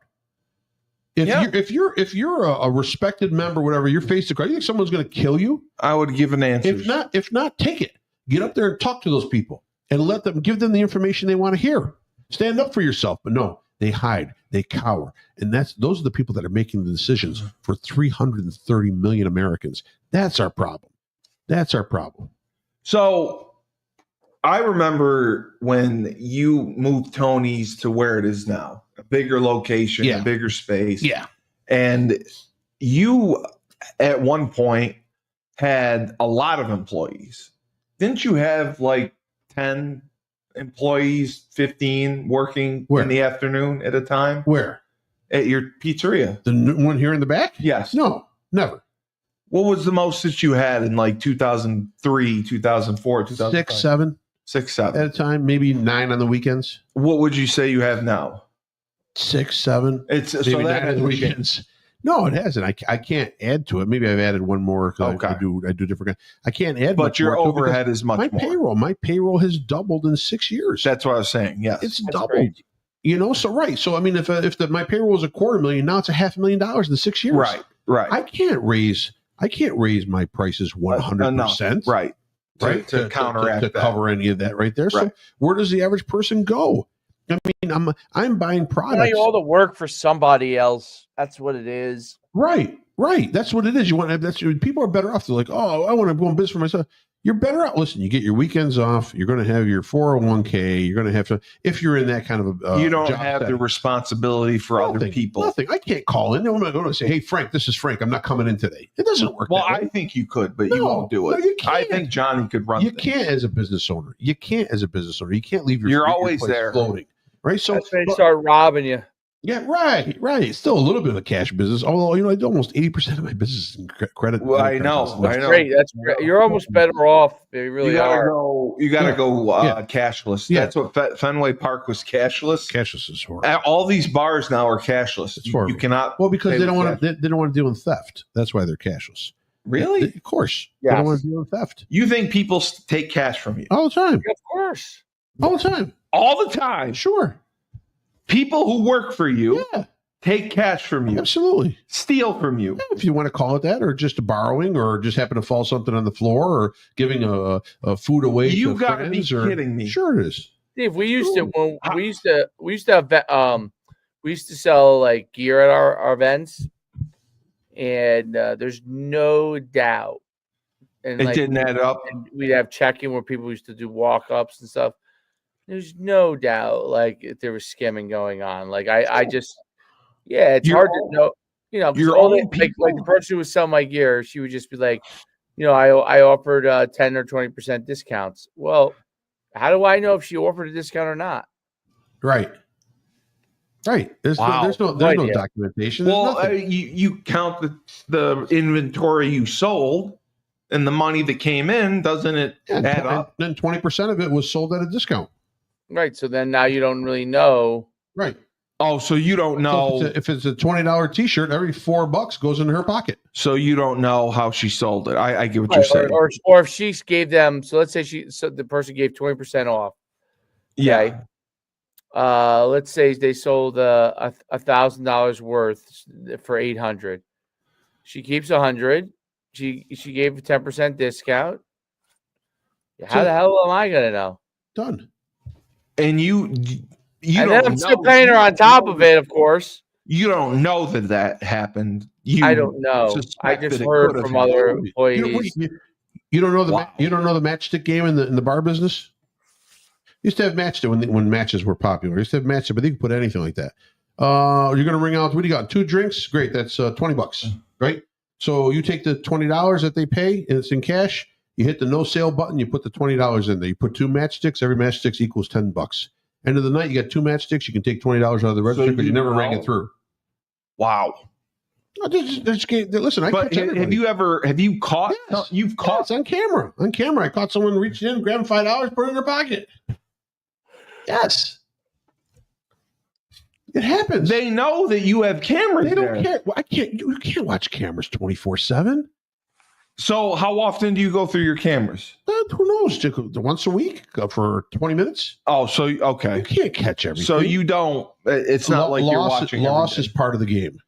if you're a respected member, whatever, you're facing the crowd. You think someone's going to kill you? I would give an answer. If not, take it. Get up there and talk to those people and give them the information they want to hear. Stand up for yourself. But no, they hide, they cower, and those are the people that are making the decisions for 330 million Americans. That's our problem. So. I remember when you moved Tony's to where it is now, a bigger location, a bigger space. Yeah. And you, at one point, had a lot of employees. didn't you have like 10 employees, 15 working Where? in the afternoon at a time? Where? At your pizzeria? The one here in the back? Yes. No, never. What was the most that you had in like 2003, 2004, 2005? 6, 7 6, 7 at a time, maybe 9 on the weekends. What would you say you have now? 6, 7. It's Maybe so 9 that on the weekends. No, it hasn't. I can't add to it. Maybe I've added one more. Okay. I do different. I can't add. But much your more to it overhead is much more. My payroll has doubled in 6 years. That's what I was saying. Yes, It's That's doubled. great. You know, so right. So I mean, if my payroll was $250,000, now it's $500,000 in 6 years. Right. I can't raise my prices 100%. Right. To counteract to cover any of that right there. Right. So where does the average person go? I mean, I'm buying products. All the work for somebody else. That's what it is. Right. That's what it is. People are better off. They're like, oh, I want to go in business for myself. You're better out. Listen, you get your weekends off. You're going to have your 401k. You're going to have to, if you're in that kind of a you don't job have setting. the responsibility for other people. Nothing. I can't call in. I'm not going to say, hey, Frank, this is Frank. I'm not coming in today. It doesn't work. Well, that way. I think you could, but you won't do it. No, you can't. I think Johnny could run. You can't as a business owner. You can't leave your. You're your always place there, floating. Right. So that's when they start robbing you. Yeah, right. It's still a little bit of a cash business, although almost 80% of my business is in credit. Well, I know. That's great. That's great. You're almost better off. You really are. You gotta go cashless. Yeah. That's what Fenway Park was cashless. Cashless is horrible. All these bars now are cashless. It's horrible. You cannot. Well, because pay they don't with want to. They don't want to deal with theft. That's why they're cashless. Really? Of course. Yes. They don't want to deal with theft You think people take cash from you all the time. Of course. All the time. all the time? Sure. People who work for you Yeah. take cash from you, Absolutely. steal from you. If you want to call it that, or just borrowing, or just happen to fall something on the floor, or giving a food away. You to gotta be friends, or, kidding me. Sure, it is. Steve, we used to sell like gear at our events, and there's no doubt. And It didn't add up. And we'd have check-in where people used to do walk-ups and stuff. There's no doubt, like, if there was skimming going on. Like, I just, it's hard to know. Your only, own like the person who would sell my gear, she would just be like, I offered 10 or 20% discounts. Well, how do I know if she offered a discount or not? Right. There's no documentation. There's Well, you count the inventory you sold and the money that came in, doesn't it add up? Then 20% of it was sold at a discount. Right. So then now you don't really know. Right. Oh, so you don't know. So if it's a $20 T-shirt, every $4 goes in her pocket. So you don't know how she sold it. I get what you're saying. Or if she gave them, so let's say the person gave 20% off. Okay. Yeah. Let's say they sold $1,000 worth for $800. She keeps $100. She gave a 10% discount. How the hell am I gonna know? Done. And you and then I'm still paying her on top of it, of course. You don't know that happened. I don't know. I just heard from other employees. You don't know you don't know the matchstick game in the bar business? Used to have matchstick when matches were popular. Used to have matchstick, but they could put anything like that. You're going to ring out. What do you got? 2 drinks? Great. That's $20, right? So you take the $20 that they pay, and it's in cash. You hit the no sale button. You put the $20 in there. You put 2 matchsticks. Every matchstick equals $10. End of the night, you got 2 matchsticks. You can take $20 out of the register because you never rang it through. Wow. Listen, but have you caught? Yes. You've caught. It's on camera. On camera, I caught someone reaching in, grabbing $5, put it in their pocket. Yes. It happens. They know that you have cameras. They don't care. Well, you can't watch cameras 24/7. So how often do you go through your cameras? Who knows? Once a week for 20 minutes. Oh, so okay. You can't catch everything. So you don't. It's not like you're watching. Loss is part of the game,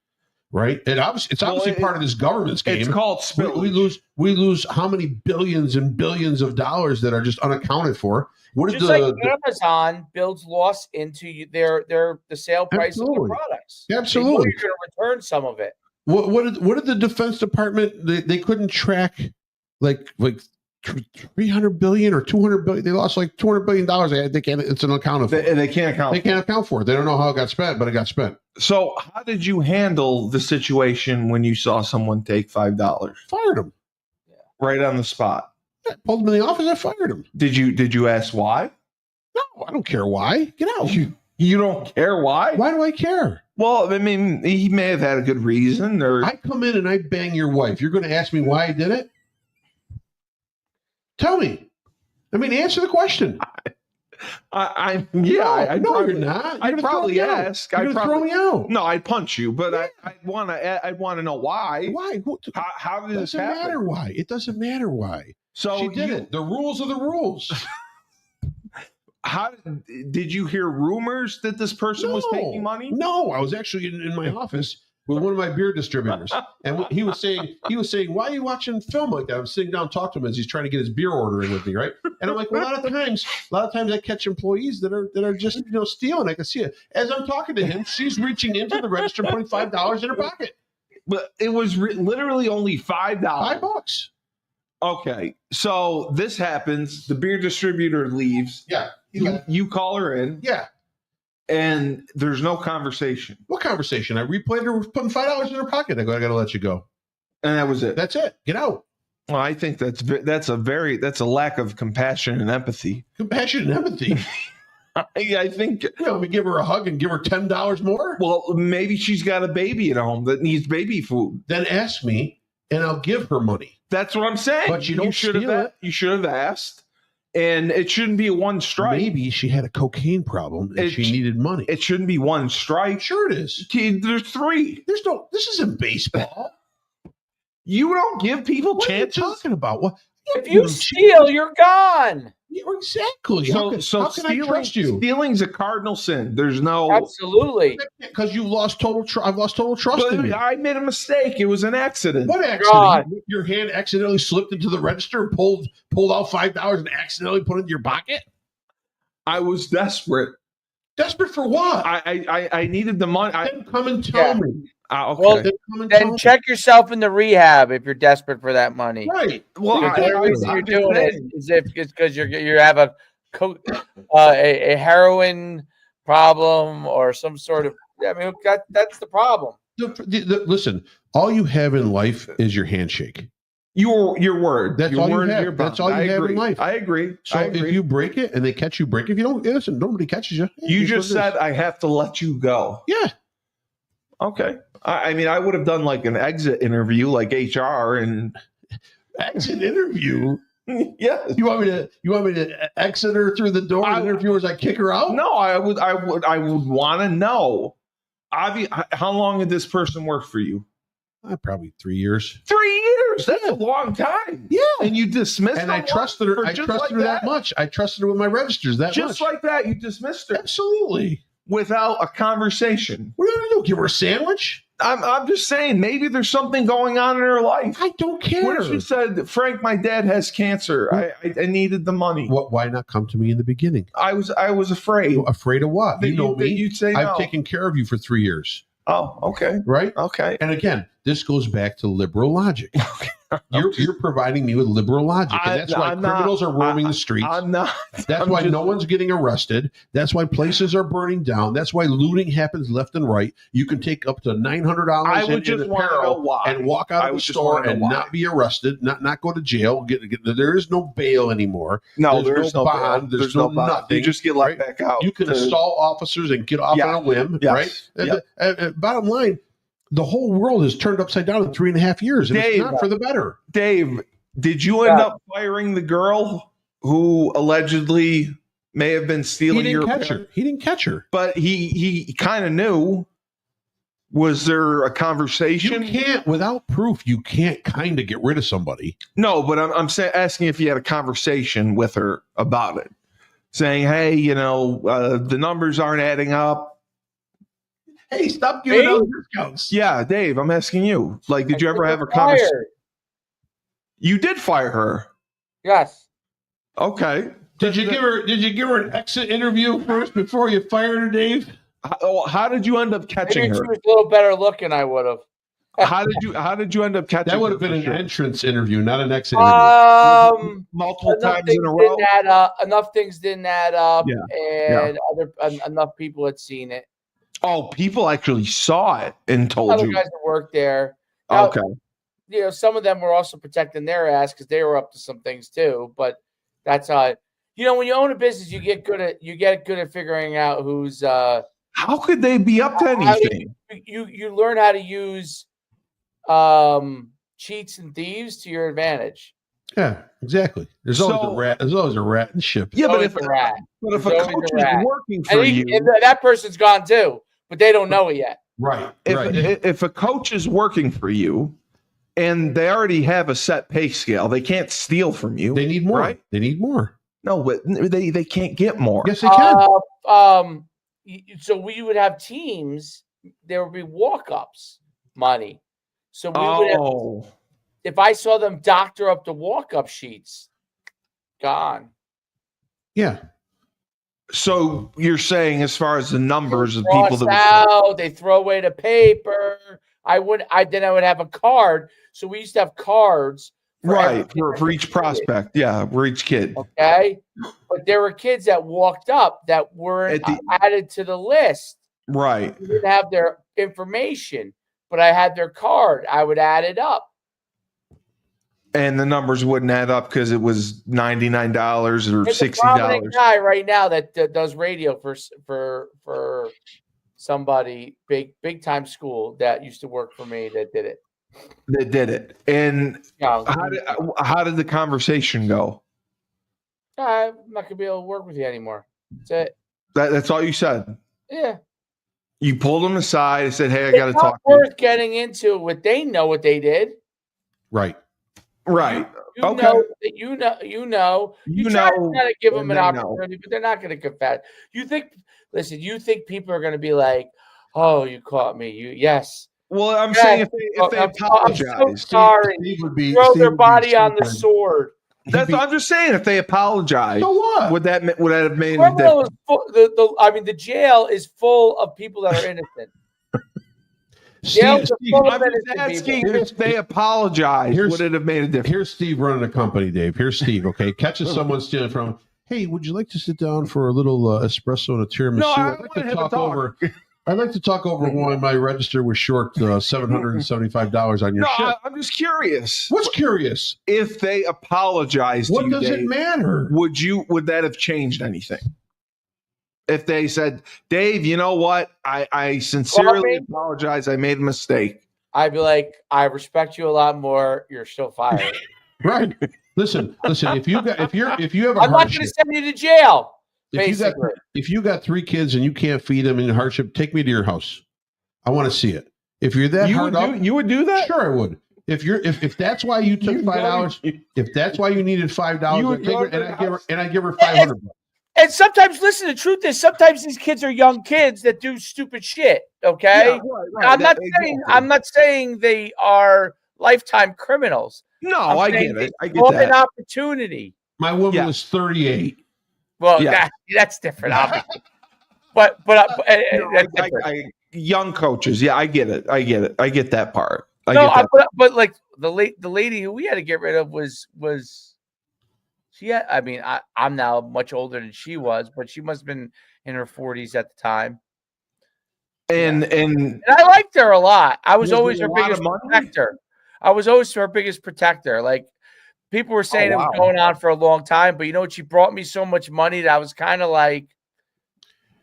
right? And it's obviously part of this government's game. It's called spillage. We lose how many billions and billions of dollars that are just unaccounted for. What is like Amazon builds loss into the sale price of their products. Absolutely, you're going to return some of it. What did the Defense Department? They couldn't track like 300 billion or 200 billion. They lost like $200 billion. They can't. It's unaccounted for. They can't account. They can't account for it. They don't know how it got spent, but it got spent. So how did you handle the situation when you saw someone take $5? Fired them. Right on the spot. I pulled him in the office. I fired him. Did you ask why? No, I don't care why. Get out. You don't care why? Why do I care? Well, I mean, he may have had a good reason. Or I come in and I bang your wife. You're going to ask me why I did it? Tell me. I mean, answer the question. No, you're not. I'd probably ask. You're gonna throw me out. No, I'd punch you, but I'd want to know why. Why? How did this happen? It doesn't matter why. It doesn't matter why. So she did it. The rules are the rules. How did you hear rumors that this person was taking money? No, I was actually in my office with one of my beer distributors, and he was saying, "Why are you watching film like that?" I'm sitting down talking to him as he's trying to get his beer order in with me, right? And I'm like, well, a lot of times I catch employees that are just stealing. I can see it as I'm talking to him. She's reaching into the register, putting $5 in her pocket. But it was literally only $5. $5. Okay, so this happens. The beer distributor leaves. Yeah. You call her in. Yeah. And there's no conversation. What conversation? I replayed her putting $5 in her pocket. I go, I got to let you go. And that was it. That's it. Get out. Well, I think that's a lack of compassion and empathy. Compassion and empathy. I think. Let me give her a hug and give her $10 more. Well, maybe she's got a baby at home that needs baby food. Then ask me, and I'll give her money. That's what I'm saying. But you should have asked. And it shouldn't be one strike. Maybe she had a cocaine problem and she needed money. It shouldn't be one strike. Sure it is. There's 3. This isn't baseball. You don't give people chances. What are you talking about? What? If you steal, you're gone. Yeah, exactly. So how can I trust you? Stealing's a cardinal sin. There's no absolutely because you lost total. I've lost total trust in you. I made a mistake. It was an accident. What accident? Your hand accidentally slipped into the register, pulled out $5, and accidentally put it in your pocket. I was desperate. Desperate for what? I needed the money. Then come and tell me. Okay. Well, then check yourself into rehab if you're desperate for that money. Right. Well, the reason you're doing it is if it's because you have a heroin problem or some sort of. I mean, that's the problem. Listen, all you have in life is your handshake. Your word. That's all you have. That's all you have in life. I agree. So if you break it and they catch you break, if you don't listen, nobody catches you. You just said I have to let you go. Yeah. Okay. I mean, I would have done like an exit interview, like HR and exit interview. Yeah. You want me to exit her through the door and interview her as I kick her out? No, I would want to know. How long did this person work for you? Probably 3 years. 3 years. That's a long time. Yeah. And you dismissed her. And I trusted her. I trusted her that much. I trusted her with my registers that much. Just like that, you dismissed her. Absolutely. Without a conversation. What are you going to do? Give her a sandwich? I'm just saying, maybe there's something going on in her life. I don't care. What if she said, Frank, my dad has cancer. I needed the money. Why not come to me in the beginning? I was afraid. Afraid of what? You know me. You'd say no. I've taken care of you for 3 years. Oh, okay. Right? Okay. And again, this goes back to liberal logic. You're providing me with liberal logic. And that's why criminals are roaming the streets. That's why no one's getting arrested. That's why places are burning down. That's why looting happens left and right. You can take up to $900 in apparel and walk out of the store and not be arrested, not go to jail. There is no bail anymore. No, there's no bond. There's no nothing. You just get let back out. You can assault officers and get off on a whim, right? Bottom line, the whole world is turned upside down in 3.5 years, and it's not for the better. Dave, did you end up firing the girl who allegedly may have been stealing your picture? He didn't catch her, but he kind of knew. Was there a conversation? You can't, without proof, you can't kind of get rid of somebody. No, but I'm asking if you had a conversation with her about it, saying, "Hey, the numbers aren't adding up." Hey, stop giving out discounts. Yeah, Dave, I'm asking you. Like, did you ever have a conversation? You did fire her. Yes. Okay. Did you give her an exit interview first before you fired her, Dave? How did you end up catching her? She was a little better looking. I would have. How did you end up catching her? That would have been an entrance interview, not an exit interview. Multiple times in a row. Enough things didn't add up, and enough people had seen it. Oh, people actually saw it and told Other you. guys that worked there. Okay. some of them were also protecting their ass because they were up to some things too. But that's how when you own a business, you get good at figuring out who's. How could they be up to anything? You learn how to use cheats and thieves to your advantage. Yeah, exactly. There's always a rat. There's always a rat in the ship. Yeah, but if a coach is working for you, and that person's gone too, but they don't know it yet. Right. If a coach is working for you, and they already have a set pay scale, they can't steal from you. They need more. Right? They need more. No, but they can't get more. Yes, they can. So we would have teams. There would be walk-ups money. So we would have. If I saw them doctor up the walk-up sheets, gone. Yeah. So you're saying, as far as the numbers of people they throw away the paper. I would have a card. So we used to have cards, for each prospect, for each kid. Okay, but there were kids that walked up that weren't added to the list. Right. We didn't have their information, but I had their card. I would add it up. And the numbers wouldn't add up because it was $99 or $60. A prominent guy right now that does radio for somebody big time school that used to work for me that did it. And how did the conversation go? I'm not gonna be able to work with you anymore. That's it. That's all you said. Yeah. You pulled them aside and said, "Hey, I got to talk." It's not worth getting into what they know what they did. Right. Right. You know that you try to give them an opportunity, but they're not going to confess. You think people are going to be like, "Oh, you caught me." Yes. Well, I'm saying if they apologize, I'm so sorry. Throw their body on the sword. That's what I'm just saying. If they apologize, so what? Would that have made a difference? The jail is full of people that are innocent. Steve, I'm just asking if they apologize, would it have made a difference? Here's Steve running a company, Dave. Here's Steve, okay? Catches someone stealing from him. Hey, would you like to sit down for a little espresso and a tiramisu? No, I'd like to talk over why my register was short $775 on your ship. I'm just curious. What's curious? If they apologize to you, what does it matter? Would that have changed anything? If they said, Dave, you know what? I sincerely apologize. I made a mistake. I'd be like, I respect you a lot more. You're still fired. Right. Listen. If you have a hardship, I'm not going to send you to jail. If you got 3 kids and you can't feed them in hardship, take me to your house. I want to see it. If you're that you would do that? Sure, I would. If that's why you took $5, if that's why you needed $5, I give her $500. And sometimes, listen, the truth is sometimes these kids are young kids that do stupid shit. Okay. Yeah, right. I'm not saying they are lifetime criminals. No, I get it. I get that. An opportunity. My woman was 38. Well, that's different, obviously. but young coaches, I get it. I get that part. But like the lady who we had to get rid of was she had, I mean, I'm now much older than she was, but she must have been in her 40s at the time. And I liked her a lot. I was always her biggest protector. Like, people were saying it was going on for a long time, but you know what? She brought me so much money that I was kind of like,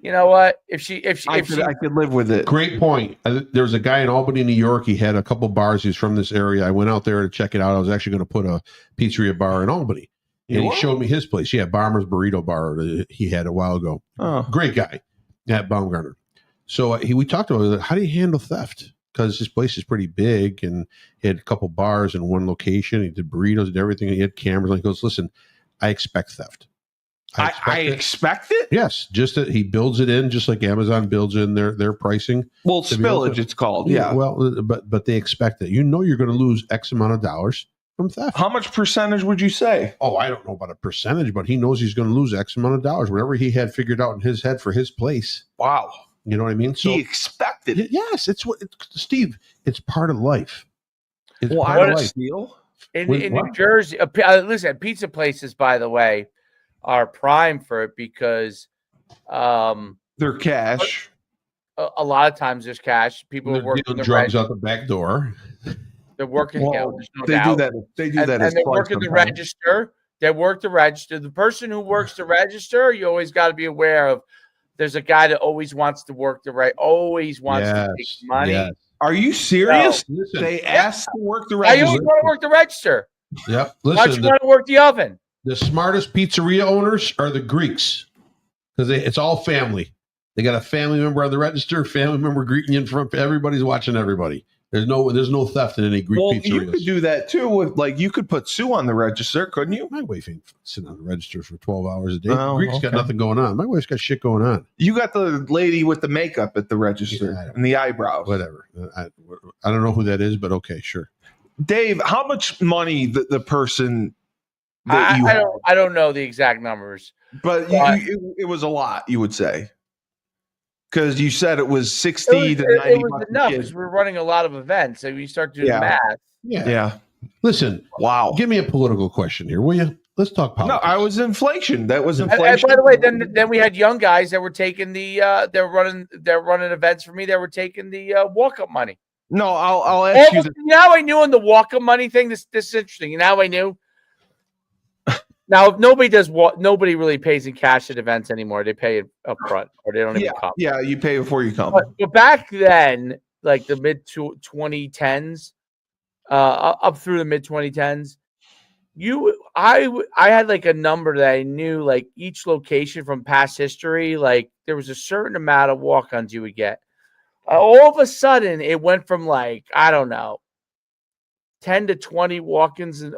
you know what? If she I could live with it. Great point. There was a guy in Albany, New York. He had a couple bars. He's from this area. I went out there to check it out. I was actually going to put a pizzeria bar in Albany, and he showed me his place. Yeah, Bomber's Burrito Bar. He had a while ago. Oh. Great guy at Baumgartner. So we talked about how do you handle theft? Because his place is pretty big, and he had a couple bars in one location. He did burritos and everything. He had cameras. And he goes, "Listen, I expect theft. I expect it. Yes, just that he builds it in, just like Amazon builds in their pricing. Well, spillage, it's called. Yeah. Well, but they expect it. You know, you're going to lose X amount of dollars from theft. How much percentage would you say? Oh, I don't know about a percentage, but he knows he's going to lose X amount of dollars. Whatever he had figured out in his head for his place. Wow. You know what I mean? So he expected it. Yes, Steve. It's part of life. It's part of life. Steal? In New Jersey, listen, pizza places, by the way, are prime for it because they're cash. A lot of times there's cash. People are working drugs out the back door. They're working. Well, There's no they doubt. do that. They do that And they're working the sometimes. register. They work the register. The person who works the register, you always got to be aware of. There's a guy that always wants to work always wants to make money. Yes. Are you serious? No, listen, they asked to work the I register. always want to work the register. Yep. Why don't Listen, you want to work the oven? the smartest pizzeria owners are the Greeks because it's all family. They got a family member on the register, family member greeting you in front. Everybody's watching everybody. There's no theft in any Greek pizzerias. You could do that too. With you could put Sue on the register, couldn't you? My wife ain't sitting on the register for 12 hours a day. Oh, Greeks got nothing going on. My wife's got shit going on. You got the lady with the makeup at the register and the eyebrows. Whatever. I don't know who that is, but okay, sure. Dave, how much money the person that you have? I don't know the exact numbers, but it was a lot, you would say. Because you said it was 60 to 90 it was enough because we're running a lot of events. So you start doing math. Yeah. Listen. Wow. Give me a political question here, will you? Let's talk politics. No, I was inflation. That was inflation. And by the way, then we had young guys that were taking they're running events for me. That were taking the walk-up money. No, I'll ask you. Now I knew on the walk-up money thing. This is interesting. Now I knew. Now, if nobody really pays in cash at events anymore. They pay it up front, or they don't even come. Yeah, you pay before you come. But back then, like the mid 2010s, up through the mid 2010s, I had like a number that I knew, like each location from past history, like there was a certain amount of walk-ons you would get. All of a sudden, it went from like, I don't know, 10 to 20 walk-ons in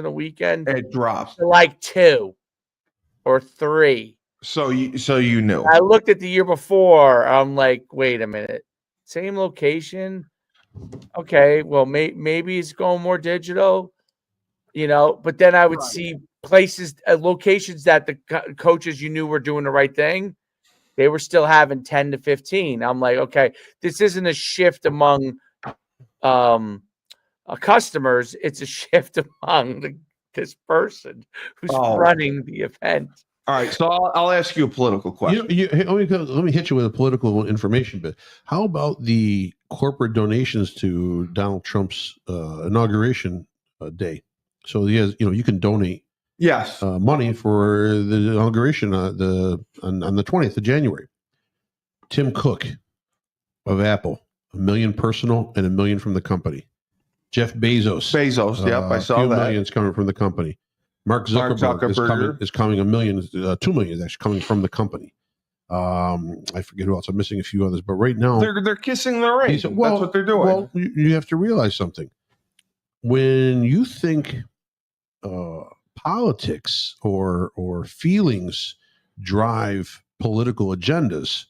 a weekend. It drops to like 2 or 3. So you knew. I looked at the year before. I'm like, wait a minute, same location. Okay, well, maybe it's going more digital, But then I would see places, locations that the coaches you knew were doing the right thing. They were still having 10 to 15. I'm like, okay, this isn't a shift among customers. It's a shift among this person who's running the event. All right, so I'll ask you a political question. Let me hit you with a political information bit. How about the corporate donations to Donald Trump's inauguration day? So he has, you can donate money for the inauguration on the 20th of January. Tim Cook of Apple, $1 million personal and $1 million from the company. Jeff Bezos. Yep, I saw that. Millions coming from the company. Mark Zuckerberg is coming $1 million, $2 million is actually coming from the company. I forget who else. I'm missing a few others, but right now they're kissing the ring. That's what they're doing. Well, you have to realize something. When you think politics or feelings drive political agendas,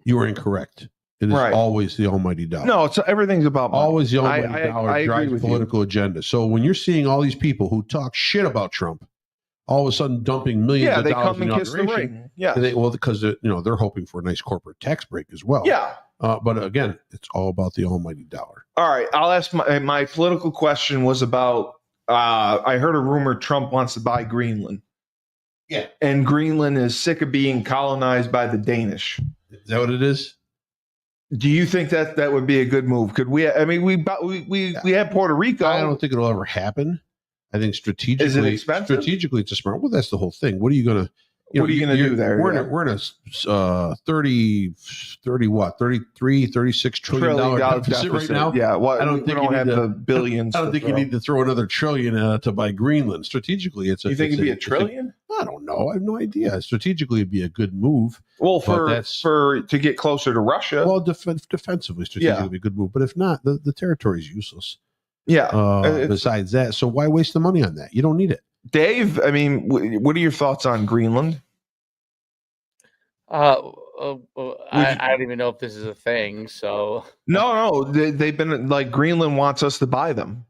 you are incorrect. It is always the almighty dollar. No, everything's about money. Always the almighty dollar drives political agenda. So when you're seeing all these people who talk shit about Trump, all of a sudden dumping millions of dollars in inauguration, because they're hoping for a nice corporate tax break as well. Yeah. But again, it's all about the almighty dollar. All right, I'll ask my political question was about. I heard a rumor Trump wants to buy Greenland. Yeah, and Greenland is sick of being colonized by the Danish. Is that what it is? Do you think that would be a good move? Could we? I mean, we have Puerto Rico. I don't think it'll ever happen. I think strategically, is it expensive? Strategically, it's a smart. Well, that's the whole thing. What are you going to? What are you going to do there? We're in a 36 trillion dollar deficit right now. Yeah, I don't think you have the billions. I don't think you need to throw another trillion to buy Greenland. Strategically, you think it'd be a trillion? I don't know. I have no idea. Strategically, it'd be a good move. Well, to get closer to Russia. Well, defensively, strategically, it'd be a good move. But if not, the territory is useless. Yeah. Besides that, so why waste the money on that? You don't need it. Dave, I mean, what are your thoughts on Greenland? I don't even know if this is a thing. So no, they've been like Greenland wants us to buy them.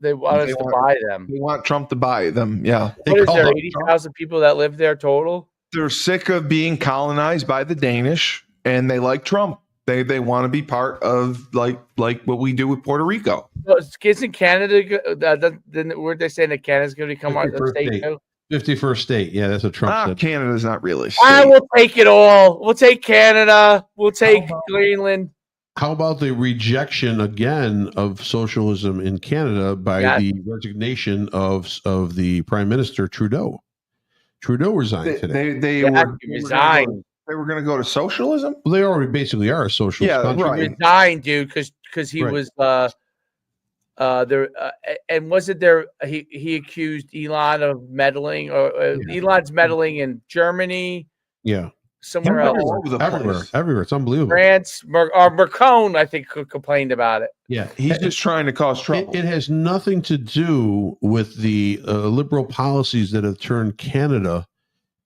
They want us to buy them. They want Trump to buy them. Yeah. What is there? 80,000 people that live there total. They're sick of being colonized by the Danish, and they like Trump. They want to be part of like what we do with Puerto Rico. Well, isn't Canada? Weren't they saying that Canada's going to become our state too? 51st state. Yeah, that's what Trump said. Canada's not really a state. I will take it all. We'll take Canada. We'll take Greenland. How about the rejection again of socialism in Canada by the resignation of the Prime Minister Trudeau? Trudeau resigned today. They were resigned. They were going to go to socialism. Well, they already basically are a socialist country. Right. He resigned, dude, because he was there. And wasn't there? He accused Elon of meddling, or Elon's meddling in Germany. Yeah. Somewhere else, everywhere. It's unbelievable. France, Macron, I think, complained about it. Yeah, he's just trying to cause trouble. It has nothing to do with the liberal policies that have turned Canada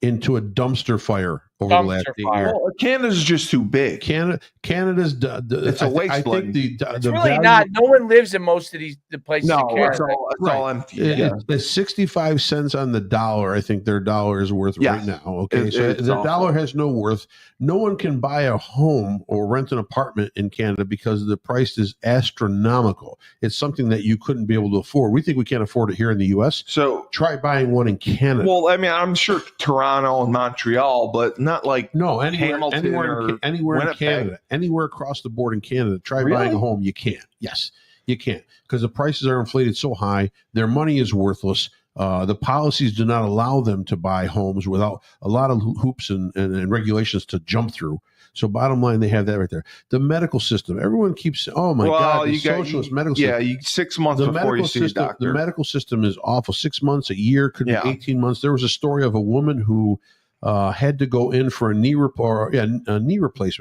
into a dumpster fire over the last 8 years. Well, Canada's just too big. Canada's it's a wasteland. It's really not. No one lives in most of the places. No, in Canada. it's all empty. It's 65 cents on the dollar. I think their dollar is worth right now. Okay, so the dollar has no worth. No one can buy a home or rent an apartment in Canada because the price is astronomical. It's something that you couldn't be able to afford. We think we can't afford it here in the U.S. So try buying one in Canada. Well, I mean, I'm sure Toronto and Montreal, but not like anywhere in Canada, anywhere across the board in Canada. Try buying a home. You can't. Yes, you can't, because the prices are inflated so high. Their money is worthless. The policies do not allow them to buy homes without a lot of hoops and regulations to jump through. So bottom line, they have that right there. The medical system. Everyone keeps saying, oh, my God, the socialist medical system. Yeah, 6 months before you see a doctor. The medical system is awful. 6 months, a year, could be 18 months. There was a story of a woman who had to go in for a knee replacement, I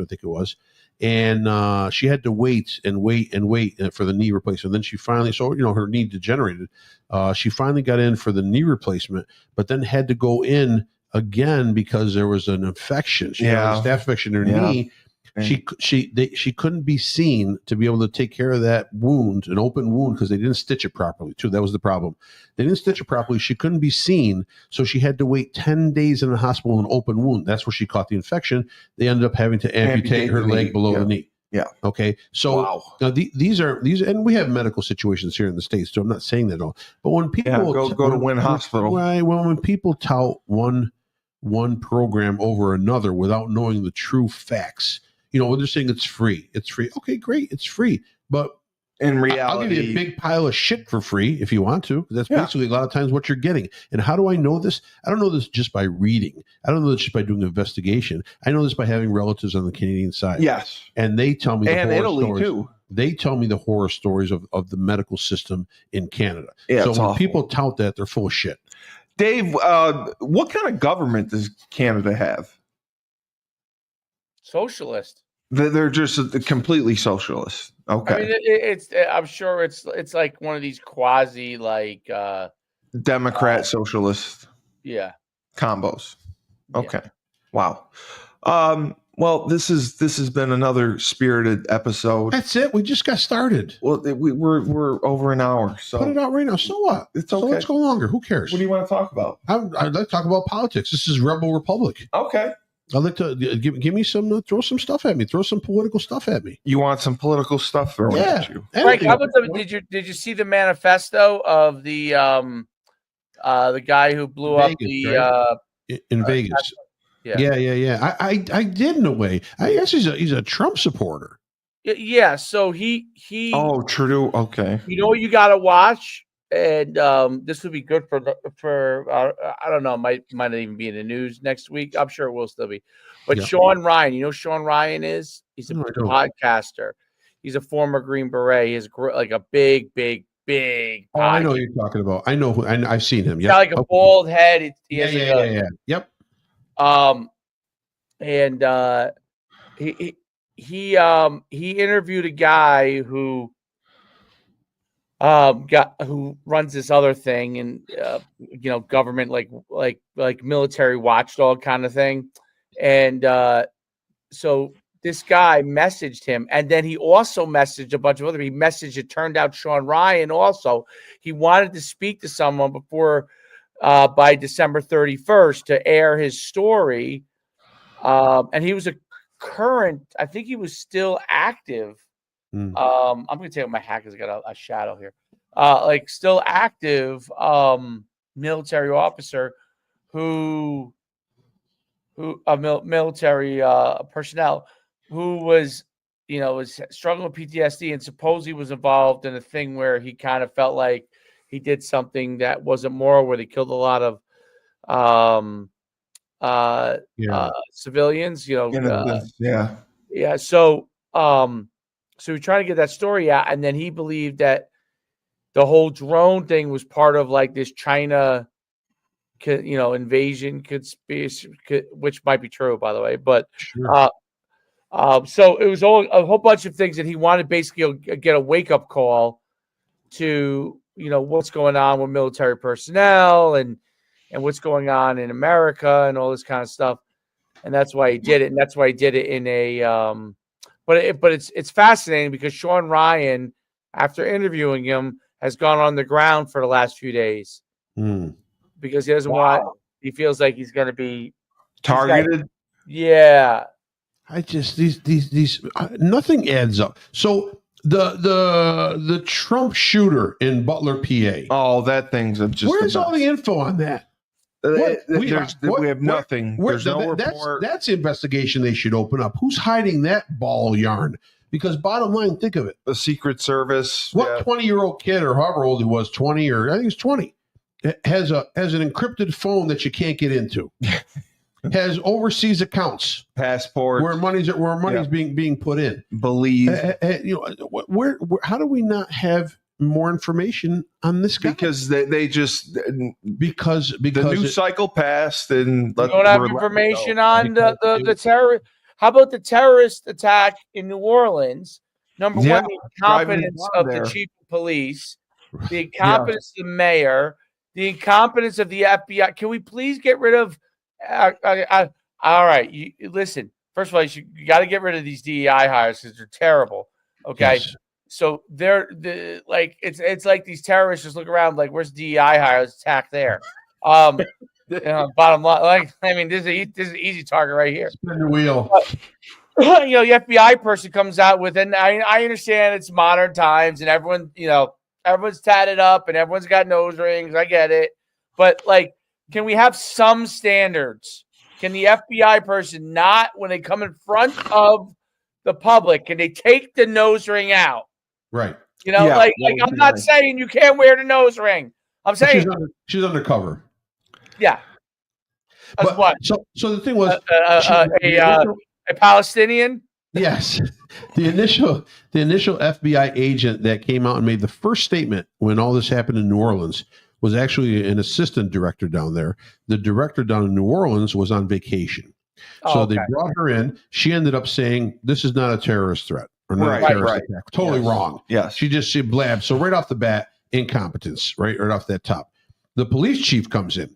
think it was. And she had to wait for the knee replacement. Then she finally, her knee degenerated. She finally got in for the knee replacement, but then had to go in again because there was an infection. She had a staph infection in her knee. She couldn't be seen to be able to take care of that wound, an open wound, because they didn't stitch it properly too. That was the problem. They didn't stitch it properly. She couldn't be seen, so she had to wait 10 days in the hospital, an open wound. That's where she caught the infection. They ended up having to amputate her leg below the knee. Yeah. Okay. So now these are, and we have medical situations here in the States, so I'm not saying that at all. But when people go to Wynn Hospital, when people tout one program over another without knowing the true facts. When they're saying it's free. Okay, great. It's free. But in reality, I'll give you a big pile of shit for free if you want to. That's basically a lot of times what you're getting. And how do I know this? I don't know this just by reading. I don't know this just by doing an investigation. I know this by having relatives on the Canadian side. Yes. And they tell me the horror stories. Too. They tell me the horror stories of the medical system in Canada. Yeah, so when people tout that, they're full of shit. Dave, what kind of government does Canada have? Socialist. They're just completely socialist. Okay. I mean, I'm sure it's like one of these quasi Democrat socialist. Yeah. Combos. Okay. Yeah. Wow. Well, this has been another spirited episode. That's it. We just got started. Well, we're over an hour. So put it out right now. So what? It's okay. So let's go longer. Who cares? What do you want to talk about? I'd like to talk about politics. This is Rebel Republic. Okay. I'd like to give me some, throw some stuff at me. Throw some political stuff at me. You want some political stuff thrown at you? Frank, how about did you see the manifesto of the guy who blew Vegas, up in Vegas? Yeah. I did in a way. I guess he's a Trump supporter. Yeah. So he. Oh, Trudeau. Okay. You know what you got to watch, and this would be good for I don't know, might not even be in the news next week. I'm sure it will still be. But Sean Ryan, you know who Sean Ryan is? He's a podcaster. He's a former Green Beret. He has like a big. Oh, I know who you're talking about. I know who. I've seen him. Yeah, like a bald head. Yeah. Yep. And he interviewed a guy who runs this other thing and government like military watchdog kind of thing, and so this guy messaged him, and then he also messaged a bunch of other. He messaged. It turned out Sean Ryan also. He wanted to speak to someone before by December 31st to air his story, and he was a current. I think he was still active. I'm going to take out my hat because I got a shadow here. Like still active military officer who military personnel who was was struggling with PTSD and supposedly was involved in a thing where he kind of felt like he did something that wasn't moral, where they killed a lot of civilians. Yeah. So we trying to get that story out, and then he believed that the whole drone thing was part of like this China, invasion conspiracy, which might be true, by the way. But Sure. so it was a whole bunch of things that he wanted basically get a wake up call to, what's going on with military personnel and what's going on in America and all this kind of stuff. And that's why he did it. And that's why he did it in a, but it's fascinating because Sean Ryan, after interviewing him, has gone on the ground for the last few days because he doesn't want, he feels like he's going to be targeted. Yeah. I just, these nothing adds up. So the Trump shooter in Butler, PA. Oh, that thing's just. Where's all the info on that? We have nothing. There's no report. That's the investigation they should open up. Who's hiding that ball yarn? Because bottom line, think of it. The Secret Service. What 20-year-old kid or however old he was, 20 or I think he's 20, has an encrypted phone that you can't get into. Has overseas accounts, passport, where money's being put in. Believe where how do we not have more information on this guy? Because they just because the news cycle passed and you don't have information on the terror. How about the terrorist attack in New Orleans? Number one, the incompetence of the chief of police, the incompetence of the mayor, the incompetence of the FBI. Can we please get rid of? All right, you listen. First of all, you got to get rid of these DEI hires because they're terrible. Okay, yes. So they're it's like these terrorists just look around like, where's DEI hires? Attack there. Bottom line, this is an easy target right here. Spin the wheel. But, the FBI person comes out with, and I understand it's modern times and everyone, everyone's tatted up and everyone's got nose rings. I get it, but can we have some standards? Can the FBI person not, when they come in front of the public, can they take the nose ring out? Right. I'm not saying you can't wear the nose ring. I'm saying she's undercover. Yeah. But what? So the thing was a Palestinian. Yes, the initial FBI agent that came out and made the first statement when all this happened in New Orleans was actually an assistant director down there. The director down in New Orleans was on vacation. They brought her in. She ended up saying, this is not a terrorist threat or not a terrorist attack. Totally wrong. Yes. She blabbed. So right off the bat, incompetence, right off that top. The police chief comes in.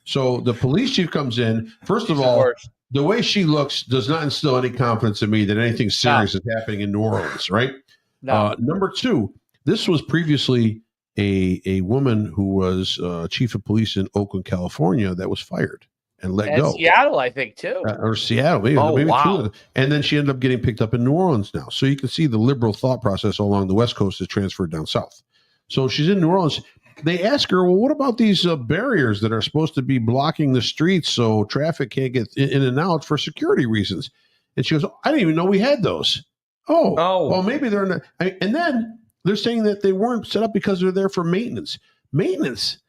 So the police chief comes in. First of all, the way she looks does not instill any confidence in me that anything serious is happening in New Orleans, right? No. Number two, this was previously a woman who was chief of police in Oakland, California, that was fired and let go. Seattle, I think, too. Or Seattle, maybe. Wow. And then she ended up getting picked up in New Orleans now. So you can see the liberal thought process along the West Coast is transferred down south. So she's in New Orleans. They ask her, well, what about these barriers that are supposed to be blocking the streets so traffic can't get in and out for security reasons? And she goes, I didn't even know we had those. Oh. Well, maybe they're not. And then they're saying that they weren't set up because they're there for maintenance. Maintenance.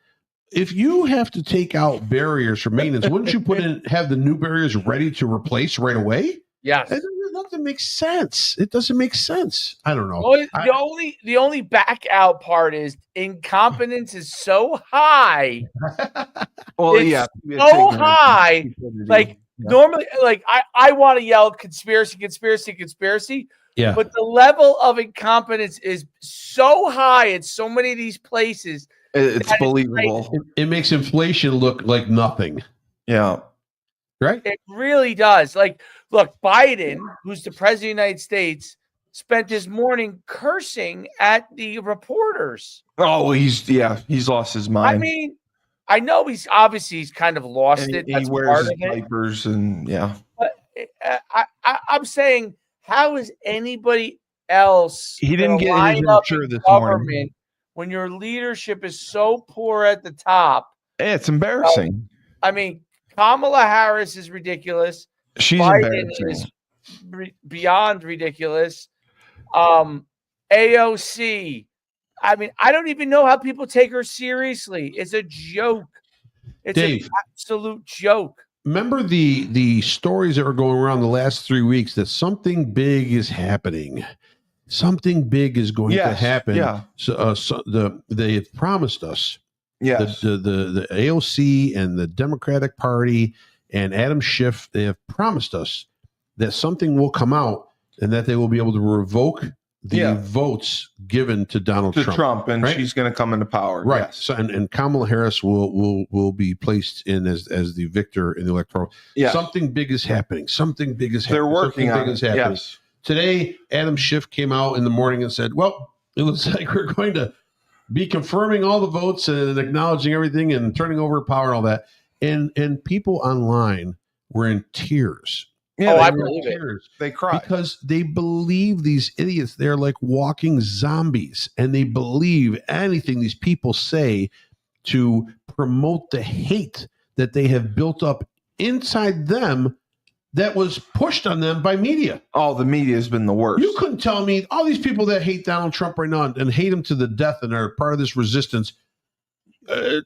If you have to take out barriers for maintenance, wouldn't you have the new barriers ready to replace right away? Yes. Nothing makes sense. It doesn't make sense. I don't know. Well, the only back out part is incompetence is so high. Well, so high. Normally, I want to yell conspiracy. Yeah. But the level of incompetence is so high in so many of these places. It's believable. It makes inflation look like nothing. Yeah. Right? It really does. Look, Biden, who's the president of the United States, spent this morning cursing at the reporters. Oh, he's lost his mind. I mean, I know he's kind of lost it. He wears his diapers and But I'm saying, how is anybody else? He didn't get his mature this morning. When your leadership is so poor at the top. It's embarrassing. I mean, Kamala Harris is ridiculous. She's Biden embarrassing. is beyond ridiculous. AOC. I mean, I don't even know how people take her seriously. It's a joke. It's Dave, an absolute joke. Remember the stories that were going around the last 3 weeks that something big is happening. Something big is going to happen. Yeah. They have promised us. Yes. The AOC and the Democratic Party and Adam Schiff, they have promised us that something will come out and that they will be able to revoke the votes given to Donald Trump. And she's going to come into power. Right. Yes. So, and Kamala Harris will be placed in as the victor in the electoral. Yes. Something big is happening. Something big is happening. They're working on it. Yes. Today, Adam Schiff came out in the morning and said, well, it looks like we're going to be confirming all the votes and acknowledging everything and turning over power and all that. And people online were in tears. Yeah, I believe it. They cry because they believe these idiots. They're like walking zombies, and they believe anything these people say to promote the hate that they have built up inside them that was pushed on them by media. Oh, the media has been the worst. You couldn't tell me all these people that hate Donald Trump right now and hate him to the death and are part of this resistance. 5,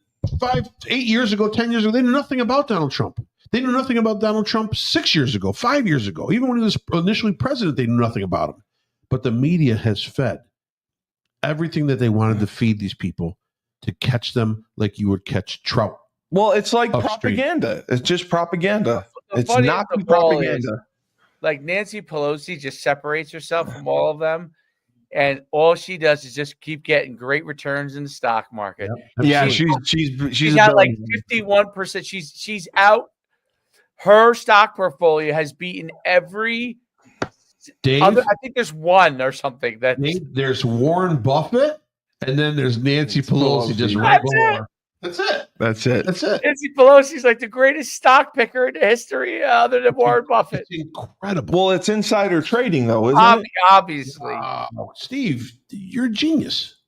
8 years ago, 10 years ago, they knew nothing about Donald Trump. They knew nothing about Donald Trump 6 years ago, 5 years ago. Even when he was initially president, they knew nothing about him. But the media has fed everything that they wanted to feed these people to catch them like you would catch trout. Well, it's like propaganda. It's just propaganda. It's not propaganda. Like Nancy Pelosi just separates herself from all of them. And all she does is just keep getting great returns in the stock market. Yep. Yeah, she's got like 51%. She's out. Her stock portfolio has beaten every other. I think there's one or something that there's Warren Buffett, and then there's Nancy Pelosi just right below. That's it. Nancy Pelosi's like the greatest stock picker in history, other than Warren Buffett. It's incredible. Well, it's insider trading, though, isn't it? Obviously. Steve, you're a genius.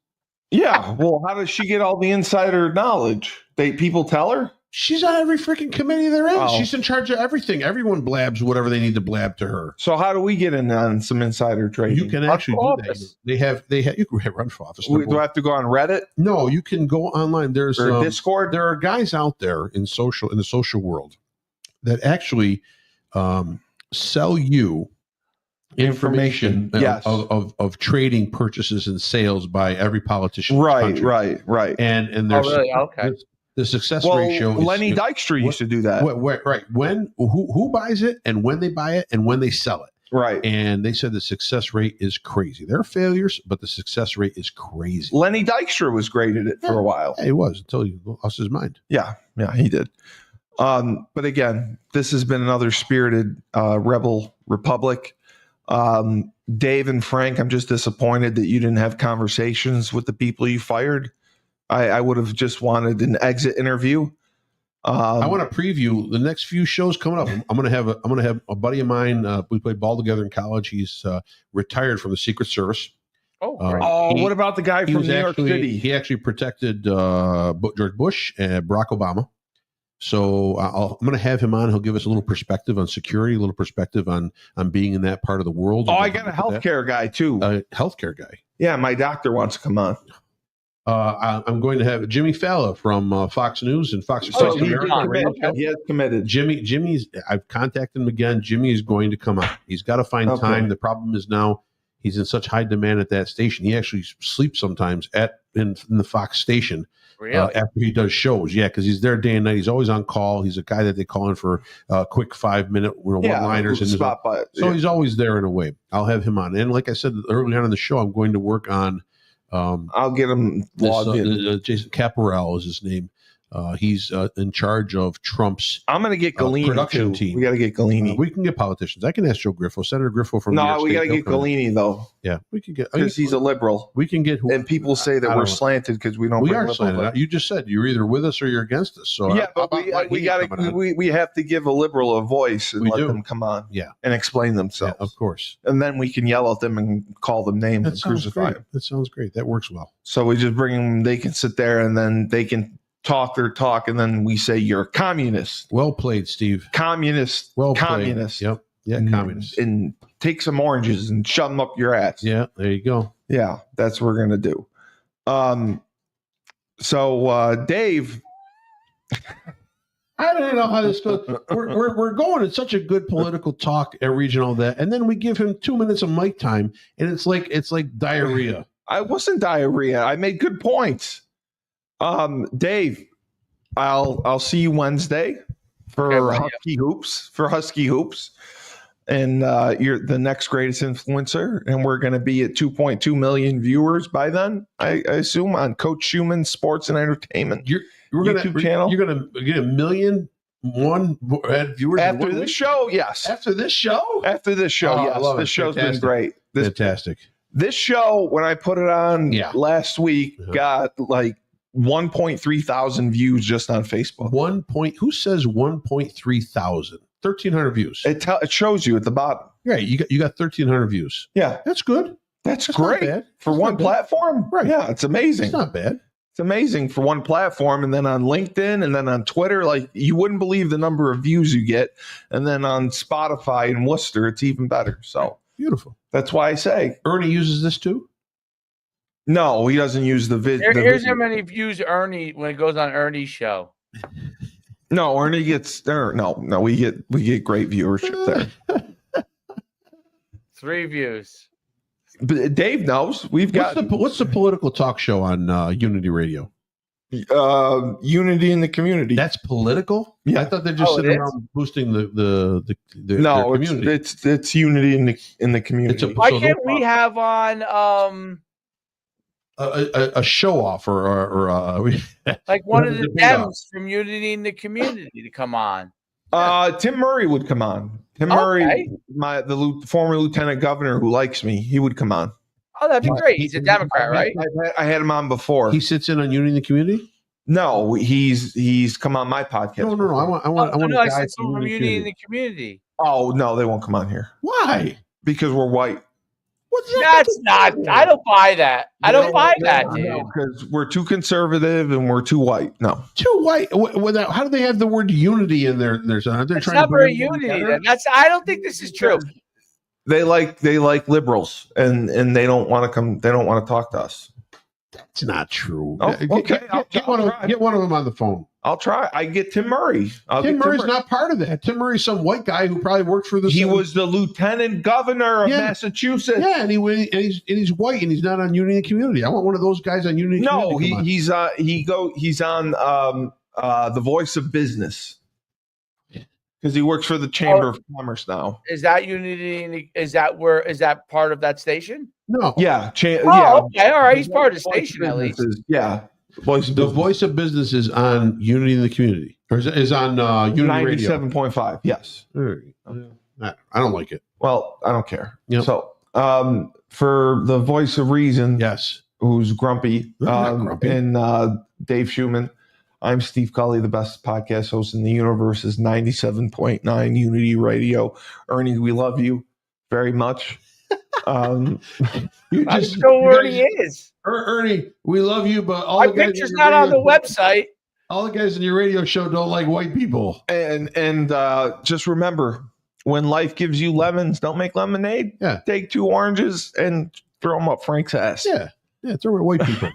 Yeah. Well, how does she get all the insider knowledge? People tell her? She's on every freaking committee there is. She's in charge of everything. Everyone blabs whatever they need to blab to her. So how do we get in on some insider trading? You can actually do that. They have. You can run for office. Do I have to go on Reddit? No, you can go online. There's Discord. There are guys out there in the social world that actually sell you information of trading purchases and sales by every politician. Right. And there's the success ratio. Lenny Dykstra used to do that. Right. When who buys it and when they buy it and when they sell it. Right. And they said the success rate is crazy. There are failures, but the success rate is crazy. Lenny Dykstra was great at it for a while. Yeah, he was until he lost his mind. Yeah, he did. But again, this has been another spirited rebel republic. Dave and Frank, I'm just disappointed that you didn't have conversations with the people you fired. I would have just wanted an exit interview. I want to preview the next few shows coming up. I'm going to have a buddy of mine. We played ball together in college. He's retired from the Secret Service. What about the guy from New York City? He actually protected George Bush and Barack Obama. So I'm going to have him on. He'll give us a little perspective on security, a little perspective on being in that part of the world. I got a healthcare guy too. Healthcare guy. Yeah, my doctor wants to come on. I'm going to have Jimmy Fallon from Fox News and Fox America. He has committed. Jimmy's. I've contacted him again. Jimmy is going to come on. He's got to find time. The problem is now he's in such high demand at that station. He actually sleeps sometimes in the Fox station. Really? After he does shows, because he's there day and night. He's always on call. He's a guy that they call in for quick 5-minute one-liners. So he's always there in a way. I'll have him on. And like I said earlier on in the show, I'm going to work on. I'll get him logged in. Jason Caporell is his name. He's in charge of Trump's. I'm going to get Galini production team. We got to get Galini. We can get politicians. I can ask Joe Griffo, Senator Griffo from. No, we got to get Galini though. Yeah, we can get because he's a liberal. We can get. And people say that we're slanted because we don't. We are slanted. You just said you're either with us or you're against us. So but we have to give a liberal a voice and let them come on. Yeah, and explain themselves. Yeah, of course. And then we can yell at them and call them names and crucify them. That sounds great. That works well. So we just bring them. They can sit there and then they can talk their talk, and then we say you're a communist. Well played, Steve. Communist. Well communist. Played. Yep. Yeah, communists. And take some oranges and shove them up your ass. Yeah, there you go. Yeah, that's what we're gonna do. So Dave, I don't know how this goes. We're going in such a good political talk at regional that, and then we give him 2 minutes of mic time, and it's like diarrhea. I wasn't diarrhea. I made good points. Dave, I'll see you Wednesday for Husky Hoops. And you're the next greatest influencer, and we're going to be at 2.2 million viewers by then, I assume, on Coach Schuman Sports and Entertainment YouTube channel. You're going to get 1 million viewers after this show. Yes, after this show. Yes, this show's been great. Fantastic. This show, when I put it on last week, got like 1.3 thousand views just on Facebook. Who says 1.3 thousand? 1,300 views. It shows you at the bottom. Right, you got 1,300 views. Yeah, that's good. That's great for one platform. Right? Yeah, it's amazing. It's not bad. It's amazing for one platform, and then on LinkedIn, and then on Twitter, like you wouldn't believe the number of views you get. And then on Spotify and Worcester, it's even better. So beautiful. That's why I say Ernie uses this too. No, he doesn't use the video. Here's how many views Ernie when it goes on Ernie's show. No, Ernie gets there. No, we get great viewership there. 3 views. But Dave knows we've got. What's the political talk show on Unity Radio? Unity in the community. That's political. Yeah, I thought they're just sitting around boosting the no, community. It's Unity in the community. Why can't we have on a show off or like one of the Dems from Unity in the community to come on? Tim Murray would come on. Tim Murray, the former lieutenant governor who likes me, he would come on. Oh, that'd be great. He's a Democrat, right? I had him on before. He sits in on Unity in the community. No, he's come on my podcast. No. I want. I said someone from Unity in the community. Oh no, they won't come on here. Why? Because we're white. That's not. I don't buy that. I don't buy that, dude. Because we're too conservative and we're too white. No, too white. How do they have the word unity in there? They're trying to bring unity. I don't think this is true. They like liberals, and they don't want to come. They don't want to talk to us. That's not true. Oh, okay, get one of them on the phone. I'll try. I get Tim Murray. Tim Murray's not part of that. Tim Murray's some white guy who probably worked for the. He was the lieutenant governor of Massachusetts. Yeah, and he's white and he's not on Unity Community. I want one of those guys on Unity. No, he's on the Voice of Business because he works for the Chamber of Commerce now. Is that Unity? Is that part of that station? No. Yeah. Okay. All right. He's part of the station at least. Yeah. The Voice of Business is on Unity in the Community, or is on Unity Radio. 97.5. Yes. I don't like it. Well, I don't care. Yep. So, for the Voice of Reason, yes, who's grumpy, and Dave Schuman, I'm Steve Cully, the best podcast host in the universe. Is 97.9 Unity Radio. Ernie, we love you very much. You just know where he is. Ernie, we love you, but all my the guys picture's not on the website. All the guys in your radio show don't like white people. And just remember, when life gives you lemons, don't make lemonade. Yeah. Take 2 oranges and throw them up Frank's ass. Yeah, throw it at white people.